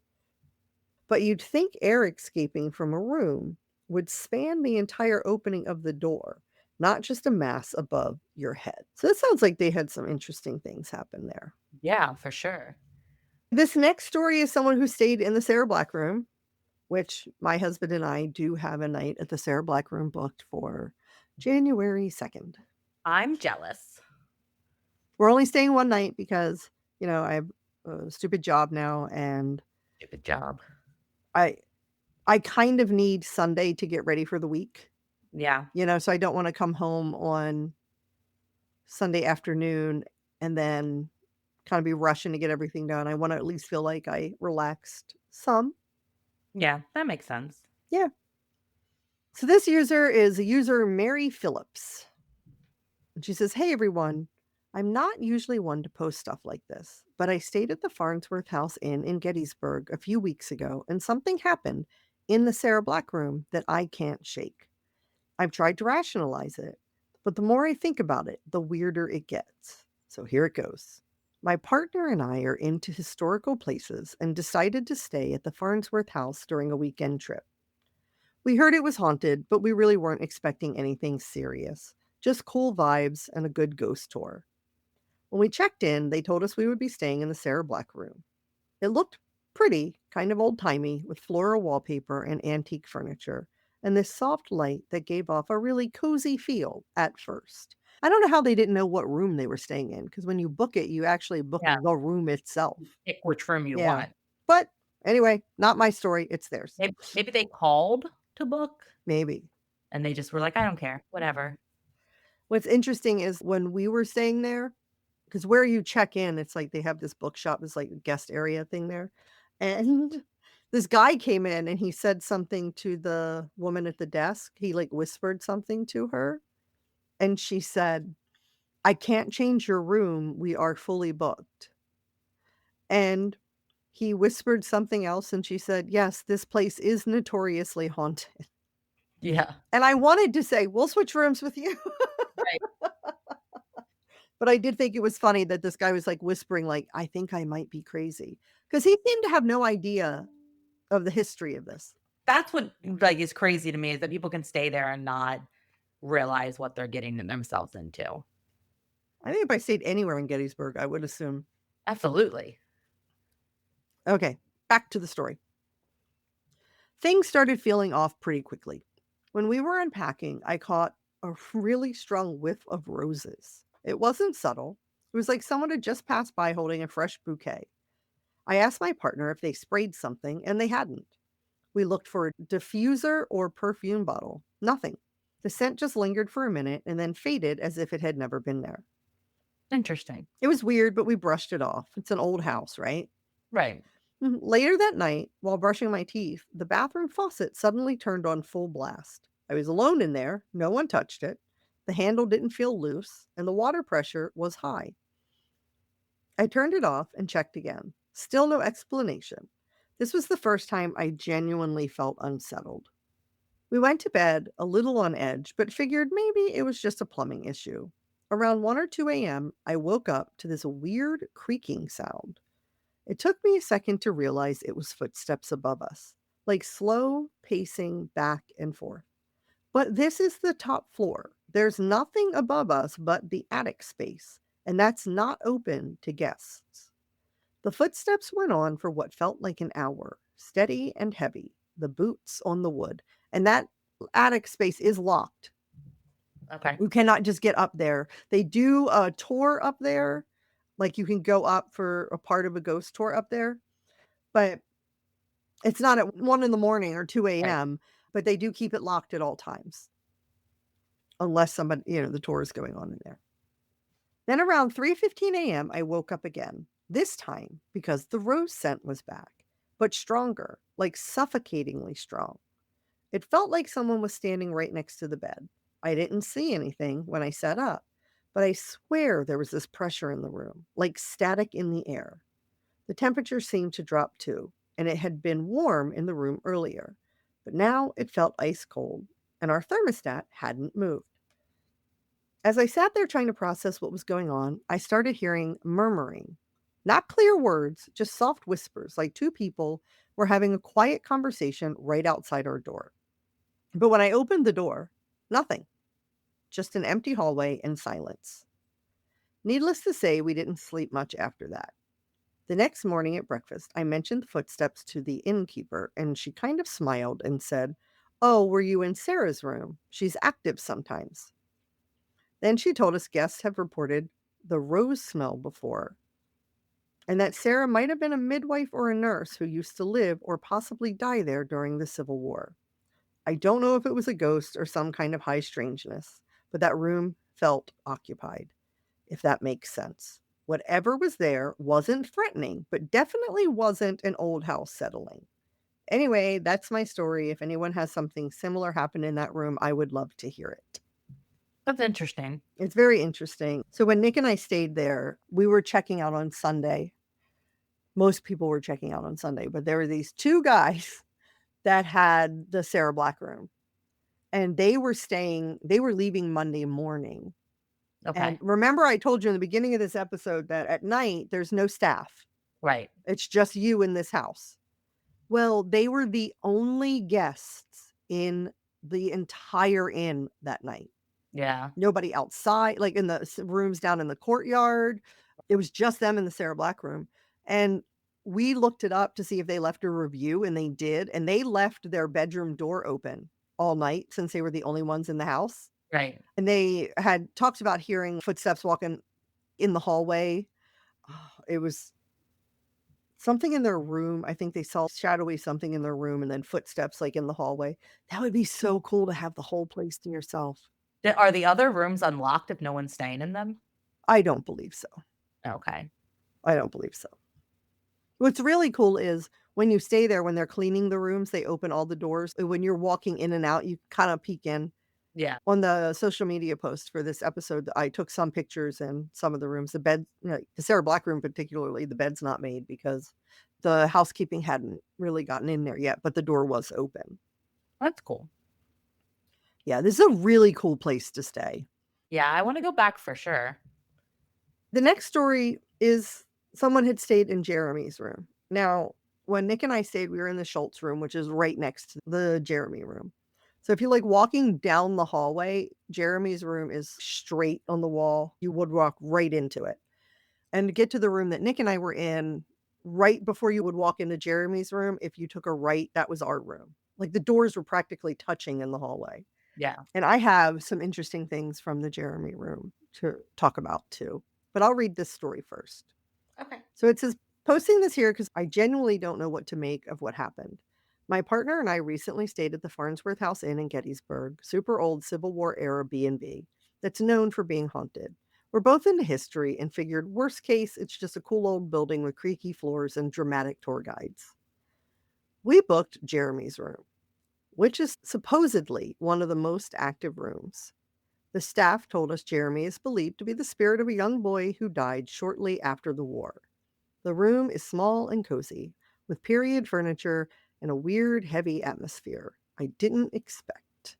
But you'd think air escaping from a room would span the entire opening of the door, not just a mass above your head. So it sounds like they had some interesting things happen there. Yeah, for sure. This next story is someone who stayed in the Sarah Black Room, which my husband and I do have a night at the Sarah Black Room booked for January 2nd. I'm jealous. We're only staying one night because, I have a stupid job now, and Stupid job. I kind of need Sunday to get ready for the week, Yeah. so I don't wanna come home on Sunday afternoon and then kinda be rushing to get everything done. I wanna at least feel like I relaxed some. Yeah, that makes sense. Yeah. So this user is a user Mary Phillips. And she says, "Hey everyone, I'm not usually one to post stuff like this, but I stayed at the Farnsworth House Inn in Gettysburg a few weeks ago, and something happened in the Sarah Black room that I can't shake. I've tried to rationalize it, but the more I think about it, the weirder it gets. So here it goes. My partner and I are into historical places and decided to stay at the Farnsworth House during a weekend trip. We heard it was haunted, but we really weren't expecting anything serious. Just cool vibes and a good ghost tour. When we checked in, they told us we would be staying in the Sarah Black room. It looked pretty, kind of old-timey, with floral wallpaper and antique furniture, and this soft light that gave off a really cozy feel at first. I don't know how they didn't know what room they were staying in, because when you book it, you actually book Yeah, the room itself. pick which room you Yeah. want. But anyway, not my story, it's theirs. Maybe they called to book Maybe. and they just were like, "I don't care, whatever." What's interesting is when we were staying there, because where you check in, it's like they have this bookshop, this like guest area thing there. And this guy came in and he said something to the woman at the desk. He like whispered something to her. And she said, "I can't change your room. We are fully booked." And he whispered something else. And she said, "Yes, this place is notoriously haunted." Yeah, And I wanted to say, "We'll switch rooms with you." right. But I did think it was funny that this guy was, like, whispering, like, "I think I might be crazy," because he seemed to have no idea of the history of this. That's what, like, is crazy to me is that people can stay there and not realize what they're getting themselves into. I think if I stayed anywhere in Gettysburg, I would assume. Absolutely. Okay, back to the story. Things started feeling off pretty quickly. When we were unpacking, I caught a really strong whiff of roses. It wasn't subtle. It was like someone had just passed by holding a fresh bouquet. I asked my partner if they sprayed something, and they hadn't. We looked for a diffuser or perfume bottle. Nothing. The scent just lingered for a minute and then faded as if it had never been there. Interesting. It was weird, but we brushed it off. It's an old house, right? Right. Later that night, while brushing my teeth, the bathroom faucet suddenly turned on full blast. I was alone in there. No one touched it. The handle didn't feel loose, and the water pressure was high. I turned it off and checked again. Still no explanation. This was the first time I genuinely felt unsettled. We went to bed a little on edge, but figured maybe it was just a plumbing issue. Around 1 or 2 a.m., I woke up to this weird creaking sound. It took me a second to realize it was footsteps above us, like slow pacing back and forth. But this is the top floor. There's nothing above us but the attic space, and that's not open to guests. The footsteps went on for what felt like an hour, steady and heavy, the boots on the wood. And that attic space is locked. Okay. You cannot just get up there. They do a tour up there, like you can go up for a part of a ghost tour up there, but it's not at 1 in the morning or 2 Right. a.m., but they do keep it locked at all times, unless somebody, the tour is going on in there. Then around 3:15 a.m., I woke up again, this time because the rose scent was back, but stronger, like suffocatingly strong. It felt like someone was standing right next to the bed. I didn't see anything when I sat up, but I swear there was this pressure in the room, like static in the air. The temperature seemed to drop too, and it had been warm in the room earlier, but now it felt ice cold, and our thermostat hadn't moved. As I sat there trying to process what was going on, I started hearing murmuring. Not clear words, just soft whispers, like two people were having a quiet conversation right outside our door. But when I opened the door, nothing, just an empty hallway and silence. Needless to say, we didn't sleep much after that. The next morning at breakfast, I mentioned the footsteps to the innkeeper, and she kind of smiled and said, "Oh, were you in Sarah's room? She's active sometimes." Then she told us guests have reported the rose smell before, and that Sarah might have been a midwife or a nurse who used to live or possibly die there during the Civil War. I don't know if it was a ghost or some kind of high strangeness, but that room felt occupied, if that makes sense. Whatever was there wasn't threatening, but definitely wasn't an old house settling. Anyway, that's my story. If anyone has something similar happen in that room, I would love to hear it. That's interesting. It's very interesting. So when Nick and I stayed there, we were checking out on Sunday. Most people were checking out on Sunday, but there were these two guys that had the Sarah Black room, and they were leaving Monday morning. And Okay. remember, I told you in the beginning of this episode that at night there's no staff. Right. It's just you in this house. Well, they were the only guests in the entire inn that night. Yeah. Nobody outside, like in the rooms down in the courtyard. It was just them in the Sarah Black room. And we looked it up to see if they left a review, and they did. And they left their bedroom door open all night since they were the only ones in the house. Right. And they had talked about hearing footsteps walking in the hallway. It was something in their room. I think they saw shadowy something in their room and then footsteps like in the hallway. That would be so cool to have the whole place to yourself. Are the other rooms unlocked if no one's staying in them? I don't believe so. Okay. I don't believe so. What's really cool is when you stay there, when they're cleaning the rooms, they open all the doors. When you're walking in and out, you kind of peek in. Yeah. On the social media post for this episode, I took some pictures in some of the rooms. The bed, the Sarah Black room particularly, the bed's not made because the housekeeping hadn't really gotten in there yet, but the door was open. That's cool. Yeah, this is a really cool place to stay. Yeah, I wanna go back for sure. The next story is someone had stayed in Jeremy's room. Now, when Nick and I stayed, we were in the Schultz room, which is right next to the Jeremy room. So if you're like walking down the hallway, Jeremy's room is straight on the wall. You would walk right into it. And to get to the room that Nick and I were in, right before you would walk into Jeremy's room, if you took a right, that was our room. Like the doors were practically touching in the hallway. Yeah. And I have some interesting things from the Jeremy room to talk about too. But I'll read this story first. Okay. So it says, posting this here because I genuinely don't know what to make of what happened. My partner and I recently stayed at the Farnsworth House Inn in Gettysburg, super old Civil War era B&B that's known for being haunted. We're both into history and figured worst case, it's just a cool old building with creaky floors and dramatic tour guides. We booked Jeremy's room, which is supposedly one of the most active rooms. The staff told us Jeremy is believed to be the spirit of a young boy who died shortly after the war. The room is small and cozy, with period furniture and a weird, heavy atmosphere I didn't expect.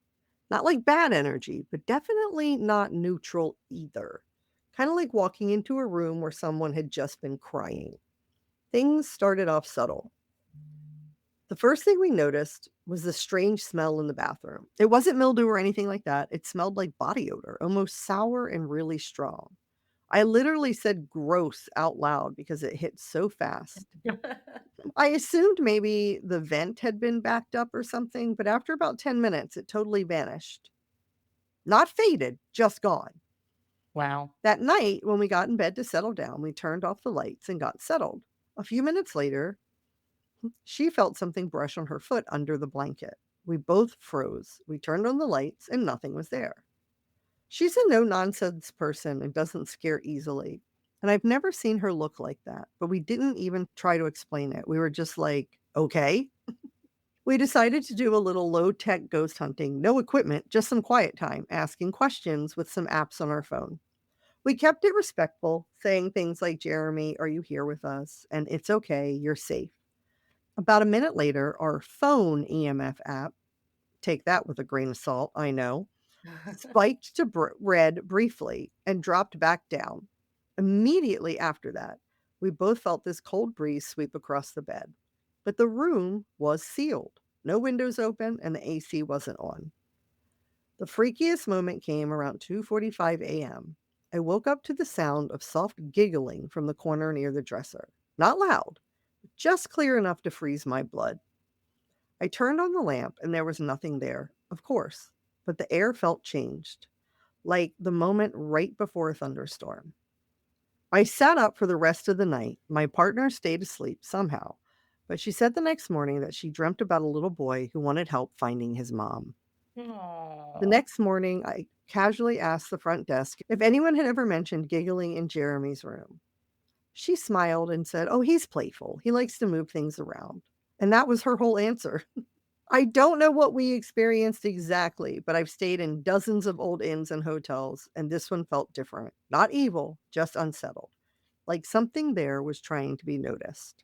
Not like bad energy, but definitely not neutral either. Kind of like walking into a room where someone had just been crying. Things started off subtle. The first thing we noticed was the strange smell in the bathroom. It wasn't mildew or anything like that. It smelled like body odor, almost sour and really strong. I literally said gross out loud because it hit so fast. I assumed maybe the vent had been backed up or something, but after about 10 minutes, it totally vanished. Not faded, just gone. Wow. That night, when we got in bed to settle down, we turned off the lights and got settled. A few minutes later, she felt something brush on her foot under the blanket. We both froze. We turned on the lights and nothing was there. She's a no-nonsense person and doesn't scare easily. And I've never seen her look like that, but we didn't even try to explain it. We were just like, okay. We decided to do a little low-tech ghost hunting. No equipment, just some quiet time, asking questions with some apps on our phone. We kept it respectful, saying things like, Jeremy, are you here with us? And it's okay, you're safe. About a minute later, our phone EMF app, take that with a grain of salt, I know, spiked to red briefly and dropped back down. Immediately after that, we both felt this cold breeze sweep across the bed. But the room was sealed. No windows open and the AC wasn't on. The freakiest moment came around 2:45 a.m. I woke up to the sound of soft giggling from the corner near the dresser. Not loud, just clear enough to freeze my blood. I turned on the lamp and there was nothing there, of course, but the air felt changed, like the moment right before a thunderstorm. I sat up for the rest of the night. My partner stayed asleep somehow, but she said the next morning that she dreamt about a little boy who wanted help finding his mom. The Aw. next morning, I casually asked the front desk if anyone had ever mentioned giggling in Jeremy's room. She smiled and said, oh, he's playful. He likes to move things around. And that was her whole answer. I don't know what we experienced exactly, but I've stayed in dozens of old inns and hotels, and this one felt different. Not evil, just unsettled. Like something there was trying to be noticed.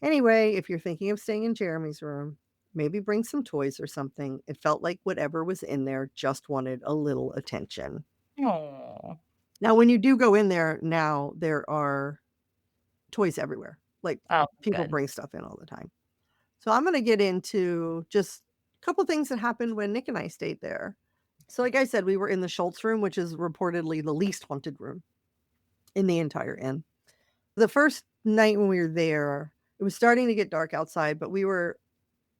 Anyway, if you're thinking of staying in Jeremy's room, maybe bring some toys or something. It felt like whatever was in there just wanted a little attention. Aw. Now, when you do go in there now, there are toys everywhere. Like Oh, people good. bring stuff in all the time. So I'm going to get into just a couple things that happened when Nick and I stayed there. So, like I said, we were in the Schultz room, which is reportedly the least haunted room in the entire inn. The first night when we were there, it was starting to get dark outside, but we were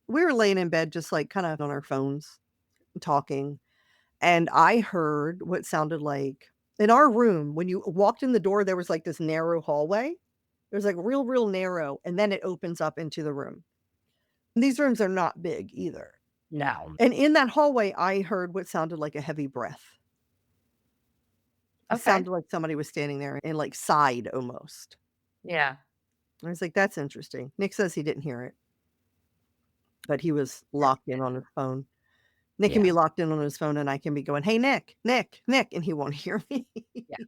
laying in bed just like kind of on our phones talking, and I heard what sounded like in our room when you walked in the door there was like this narrow hallway. It was like real narrow, and then it opens up into the room. And these rooms are not big either. No. And in that hallway I heard what sounded like a heavy breath. It Okay. sounded like somebody was standing there and like sighed almost. Yeah. I was like, that's interesting. Nick says he didn't hear it, but he was locked in on his phone. Nick can be Yeah. locked in on his phone and I can be going, "Hey, Nick, Nick, Nick," and he won't hear me. Yeah.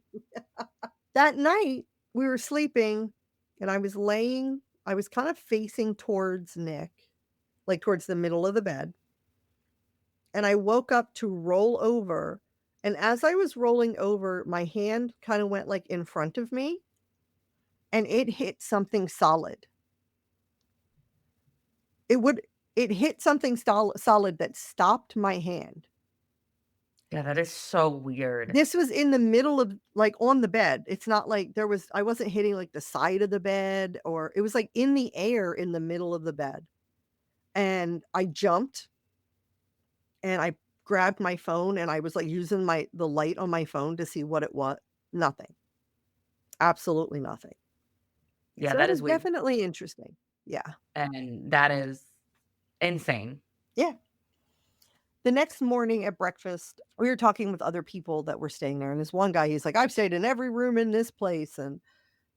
That night, we were sleeping and I was kind of facing towards Nick, like towards the middle of the bed. And I woke up to roll over. And as I was rolling over, my hand kind of went like in front of me and it hit something solid. It would, it hit something solid that stopped my hand. Yeah, that is so weird. This was in the middle of like, on the bed. It's not like I wasn't hitting, like, the side of the bed, or it was, like, in the air in the middle of the bed, and I jumped, and I grabbed my phone, and I was, like, using the light on my phone to see what it was. Nothing. Absolutely nothing. Yeah, So it that was is weird, definitely interesting. Yeah. and that is insane. Yeah. The next morning at breakfast, we were talking with other people that were staying there, and this one guy, he's like, "I've stayed in every room in this place," and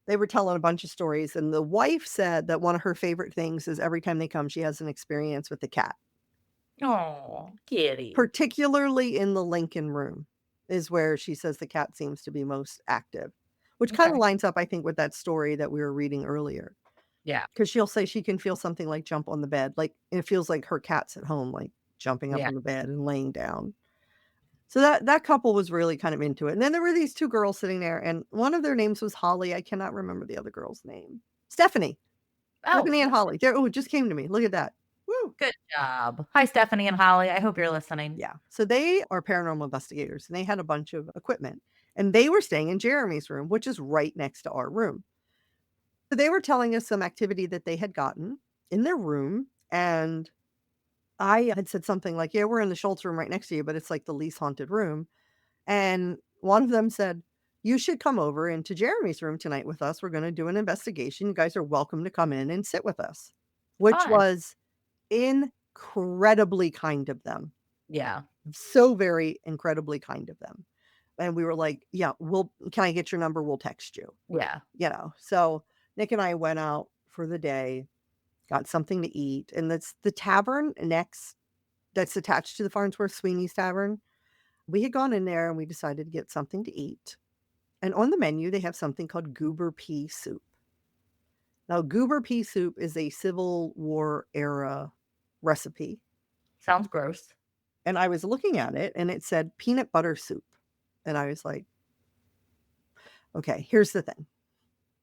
they were telling a bunch of stories, and the wife said that one of her favorite things is every time they come, she has an experience with the cat, Oh, kitty. particularly in the Lincoln room is where she says the cat seems to be most active, which kinda Okay. lines up, I think, with that story that we were reading earlier. Yeah. Because 'cause she'll say she can feel something like jump on the bed, like, it feels like her cat's at home, like, jumping up Yeah. on the bed and laying down. So that couple was really kind of into it, and then there were these 2 girls sitting there, and one of their names was Holly, I cannot remember the other girl's name. Stephanie. Oh, Stephanie and okay. Holly. There, oh, it just came to me. Look at that. Woo. Good job. Hi, Stephanie and Holly. I hope you're listening. Yeah. So they are paranormal investigators and they had a bunch of equipment and they were staying in Jeremy's room, which is right next to our room. So they were telling us some activity that they had gotten in their room. And I had said something like, yeah, we're in the Schultz room right next to you, but it's like the least haunted room. And one of them said, you should come over into Jeremy's room tonight with us. We're going to do an investigation. You guys are welcome to come in and sit with us, which Fun. was incredibly kind of them. Yeah. So very incredibly kind of them. And we were like, "Yeah, can I get your number? We'll text you." Yeah. So Nick and I went out for the day, got something to eat, and that's the tavern next that's attached to the Farnsworth Sweeney's Tavern. We had gone in there and we decided to get something to eat. And on the menu, they have something called goober pea soup. Now, goober pea soup is a Civil War era recipe. Sounds gross. And I was looking at it and it said peanut butter soup. And I was like, okay, here's the thing.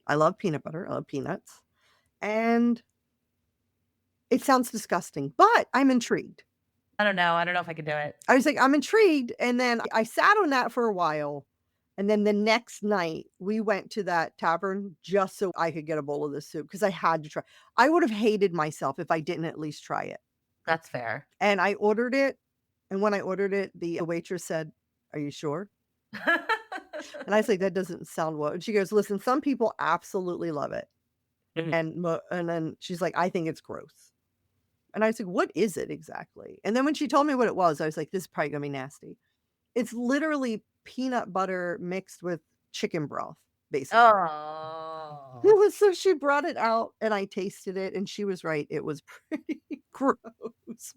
I love peanut butter. I love peanuts. And it sounds disgusting, but I'm intrigued. I don't know. I don't know if I could do it. I was like, I'm intrigued. And then I sat on that for a while. And then the next night we went to that tavern just so I could get a bowl of this soup because I had to try. I would have hated myself if I didn't at least try it. That's fair. And I ordered it. And when I ordered it, the waitress said, "Are you sure?" And I was like, "That doesn't sound well." And she goes, "Listen, some people absolutely love it." Mhm. And then she's like, "I think it's gross." And I was like, "What is it exactly?" And then when she told me what it was, I was like, "This is probably gonna be nasty." It's literally peanut butter mixed with chicken broth, basically. Oh, So she brought it out and I tasted it and she was right. It was pretty gross.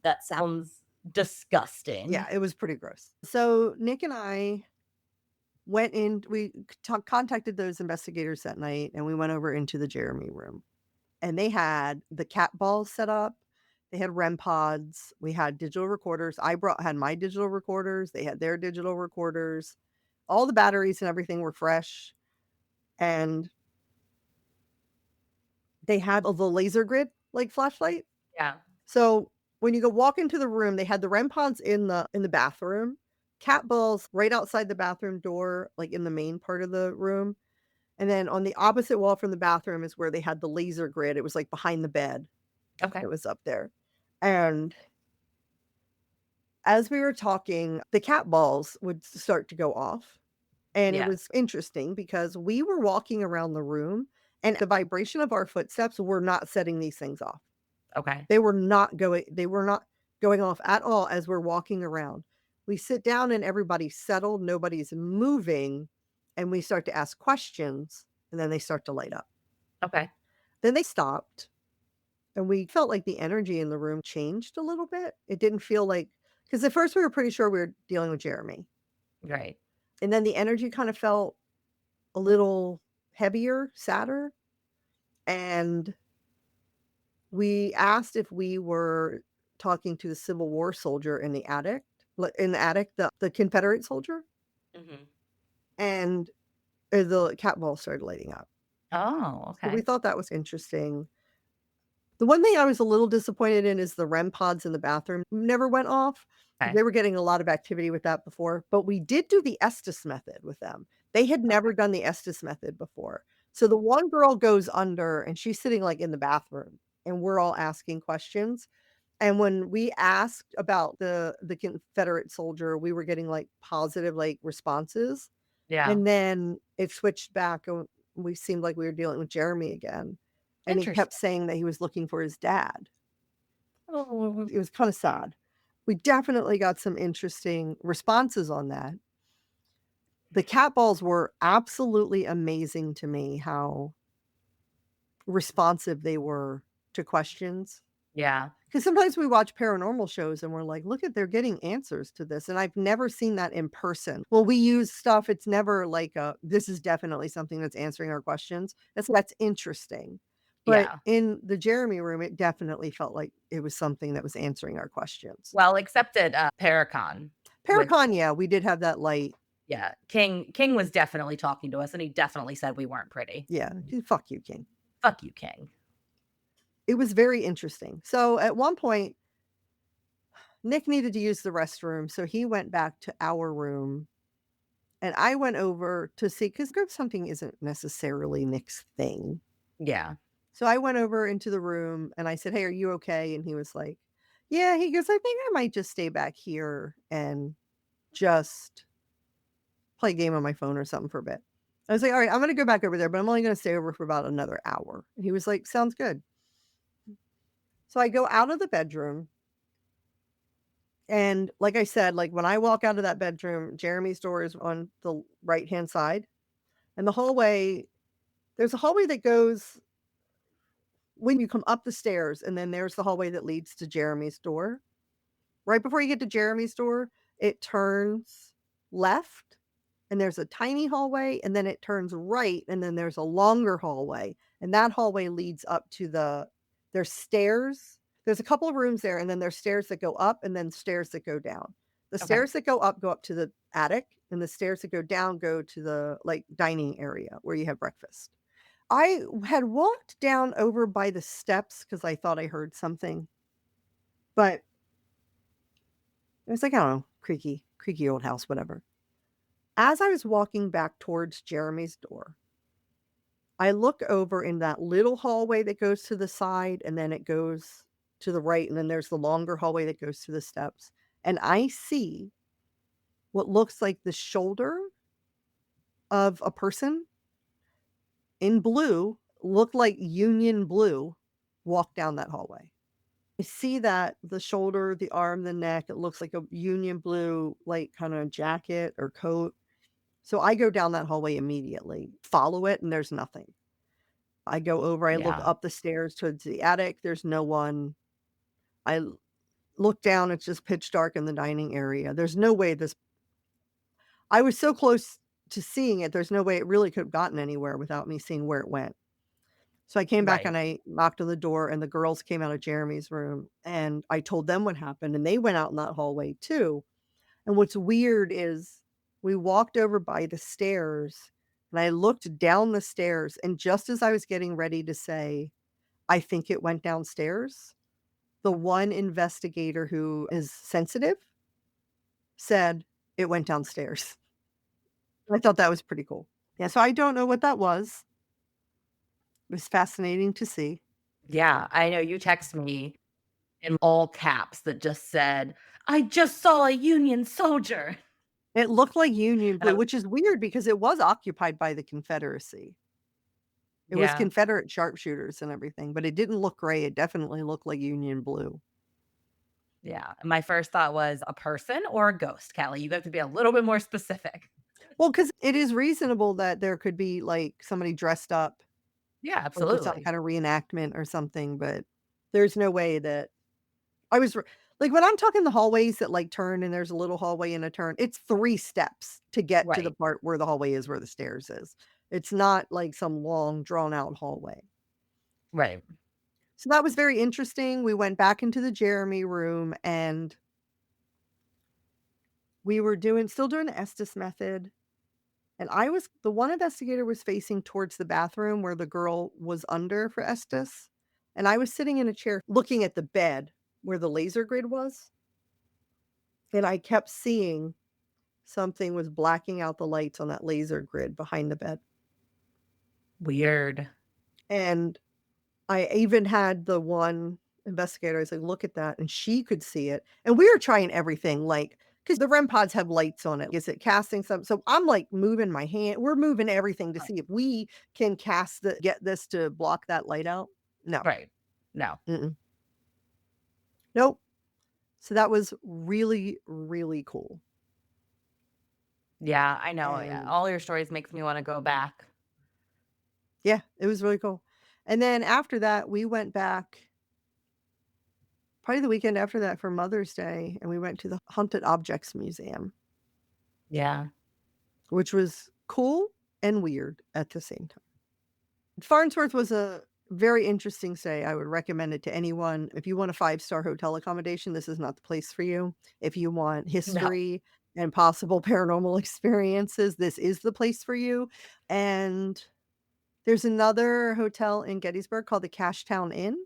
that sounds disgusting. Yeah, it was pretty gross. So Nick and I went in, we contacted those investigators that night and we went over into the Jeremy room. And they had the cat balls set up. They had REM pods. We had digital recorders. Had my digital recorders. They had their digital recorders. All the batteries and everything were fresh. And they had the laser grid like flashlight. Yeah. So when you go walk into the room, they had the REM pods in the bathroom, cat balls right outside the bathroom door, like in the main part of the room. And then on the opposite wall from the bathroom is where they had the laser grid. It was like behind the bed. Okay. It was up there. And as we were talking, the cat balls would start to go off. And it Yeah. was interesting because we were walking around the room and the vibration of our footsteps were not setting these things off. Okay. They were not going off at all as we're walking around. We sit down and everybody's settled, nobody's moving, and we start to ask questions and then they start to light up. Okay. Then they stopped and we felt like the energy in the room changed a little bit. It didn't feel like because at first we were pretty sure we were dealing with Jeremy. Right. And then the energy kind of felt a little heavier, sadder. And we asked if we were talking to the Civil War soldier in the attic, the Confederate soldier, Mhm. and the cat ball started lighting up. Oh, So we okay. thought that was interesting. The one thing I was a little disappointed in is the REM pods in the bathroom never went off. Okay. They were getting a lot of activity with that before, but we did do the Estes method with them. They had never done the Estes method before. So the one girl goes under and she's sitting like in the bathroom and we're all asking questions. And when we asked about the Confederate soldier, we were getting like positive like responses. Yeah. And then it switched back and we seemed like we were dealing with Jeremy again. And he kept Interesting. saying that he was looking for his dad. Oh, It was kind of sad. We definitely got some interesting responses on that. The cat balls were absolutely amazing to me how responsive they were to questions. yeah. Because sometimes we watch paranormal shows and we're like, look at they're getting answers to this. And I've never seen that in person. Well, we use stuff, it's never like this is definitely something that's answering our questions. That's interesting. But Yeah. in the Jeremy room, it definitely felt like it was something that was answering our questions. Well, except at, Paracon with Paracon, yeah, we did have that light. yeah, King was definitely talking to us, and he definitely said we weren't pretty. Yeah, fuck you, King. "Fuck you, King." It was very interesting. So at one point, Nick needed to use the restroom, so he went back to our room and I went over to see because group hunting isn't necessarily Nick's thing. Yeah. So I went over into the room and I said, "Hey, are you okay?" And he was like, "Yeah." He goes, "I think I might just stay back here and just play a game on my phone or something for a bit." I was like, "All right, I'm gonna go back over there, but I'm only gonna stay over for about another hour." And he was like, "Sounds good." So I go out of the bedroom and like I said, like when I walk out of that bedroom, Jeremy's door is on the right-hand side and there's a hallway that goes when you come up the stairs, and then there's the hallway that leads to Jeremy's door. Right before you get to Jeremy's door, it turns left, and there's a tiny hallway, and then it turns right, and then there's a longer hallway, and that hallway leads up to there's stairs. There's a couple of rooms there, and then there's stairs that go up and then stairs that go down. The Okay. stairs that go up to the attic, and the stairs that go down go to the, like, dining area where you have breakfast. I had walked down over by the steps because I thought I heard something, but it was like, I don't know, creaky old house, whatever. As I was walking back towards Jeremy's door, I look over in that little hallway that goes to the side, and then it goes to the right, and then there's the longer hallway that goes to the steps, and I see what looks like the shoulder of a person in blue, looked like Union blue, walk down that hallway. I see that the shoulder, the arm, the neck, it looks like a Union blue, like, kinda jacket or coat. So I go down that hallway immediately, follow it, and there's nothing. I go over, I look Yeah. up the stairs towards the attic, there's no one. Look down, it's just pitch dark in the dining area. There's no way this I was so close to seeing it, there's no way it really could have gotten anywhere without me seeing where it went. So I came back Right. and I knocked on the door, and the girls came out of Jeremy's room, and I told them what happened, and they went out in that hallway too. And what's weird is we walked over by the stairs, and I looked down the stairs, and just as I was getting ready to say, "I think it went downstairs," the one investigator who is sensitive said, "It went downstairs." I thought that was pretty cool. Yeah, so I don't know what that was. It was fascinating to see. Yeah, I know you text me in all caps that just said, "I just saw a Union soldier." It looked like Union And I Blue, was which is weird because it was occupied by the Confederacy. It was yeah, Confederate sharpshooters and everything, but it didn't look gray, it definitely looked like Union Blue. yeah. My first thought was a person or a ghost, Kelly. You have to be a little bit more specific. Well, because it is reasonable that there could be, like, somebody dressed up, Yeah, like, with some absolutely. kind of reenactment or something, but there's no way that I was r like, when I'm talking the hallways that, like, turn and there's a little hallway and a turn, it's 3 steps to get to the Right, part where the hallway is where the stairs is. It's not like some long drawn out hallway. right. So that was very interesting. We went back into the Jeremy room, and we were still doing the Estes method, and the one investigator was facing towards the bathroom where the girl was under for Estes, and I was sitting in a chair looking at the bed where the laser grid was, and I kept seeing something was blacking out the lights on that laser grid behind the bed, Weird. and I even had the one investigator, I was like, "Look at that," and she could see it, and we were trying everything, like, because the REM pods have lights on it. Is it casting some so I'm, like, moving my hand we're moving everything to Right, see if we can get this to block that light out. No. right. No. Mm-mm. Nope. So that was really, really cool, Yeah, I know, yeah. and All your stories makes me wanna go back. yeah, it was really cool. And then after that, we went back probably the weekend after that for Mother's Day, and we went to the Haunted Objects Museum, Yeah. which was cool and weird at the same time. Farnsworth was a very interesting stay. I would recommend it to anyone. If you want a five-star hotel accommodation, this is not the place for you. If you want No. history and possible paranormal experiences, this is the place for you. And there's another hotel in Gettysburg called the Cashtown Inn.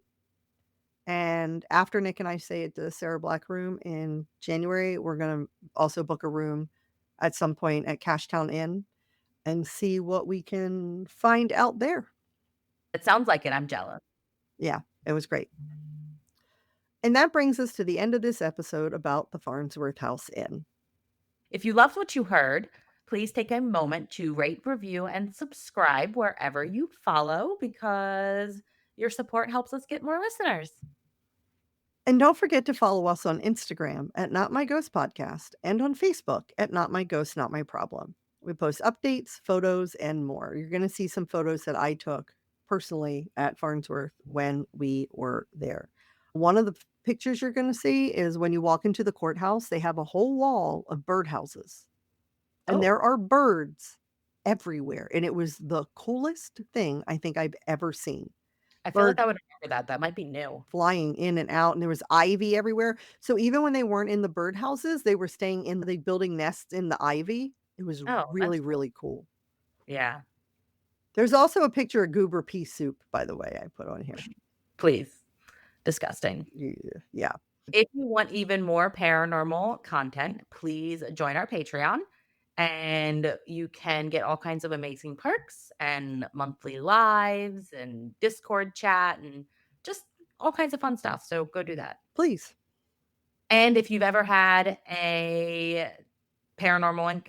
And after Nick and I stay at the Sarah Black Room in January, we're gonna also book a room at some point at Cashtown Inn and see what we can find out there. It sounds like it, I'm jealous. Yeah, it was great. And that brings us to the end of this episode about the Farnsworth House Inn. If you loved what you heard, please take a moment to rate, review, and subscribe wherever you follow because your support helps us get more listeners. And don't forget to follow us on Instagram at Not My Ghost Podcast and on Facebook at Not My Ghost, Not My Problem. We post updates, photos, and more. You're going to see some photos that I took personally at Farnsworth when we were there. One of the pictures you're going to see is when you walk into the courthouse, they have a whole wall of birdhouses. and Oh, there are birds everywhere, and it was the coolest thing I think I've ever seen. I feel like Birds I would remember that. That might be new. flying in and out, and there was ivy everywhere. So even when they weren't in the birdhouses, they were staying in the building nests in the ivy. It was Oh, really, that's cool. really cool. Yeah. There's also a picture of goober pea soup, by the way, I put on here. Please. Disgusting. Yeah, yeah. If you want even more paranormal content, please join our Patreon and you can get all kinds of amazing perks and monthly lives and Discord chat and just all kinds of fun stuff. So go do that. Please. And if you've ever had a paranormal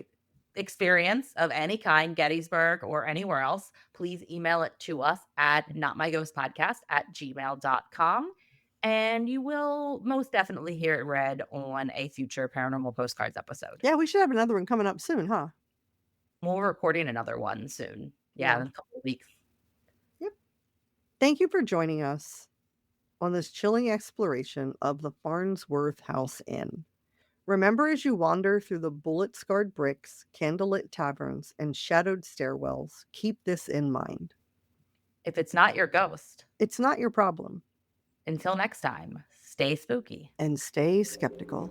experience of any kind, Gettysburg or anywhere else, please email it to us at notmyghostpodcast@gmail.com. And you will most definitely hear it read on a future paranormal postcards episode. Yeah, we should have another one coming up soon, huh? We're recording another one soon. Yeah, Yeah. in a couple of weeks. Yep. Thank you for joining us on this chilling exploration of the Farnsworth House Inn. Remember, as you wander through the bullet scarred bricks, candlelit taverns, and shadowed stairwells, keep this in mind. If it's not your ghost, It's not your problem, until next time, stay spooky. and stay skeptical.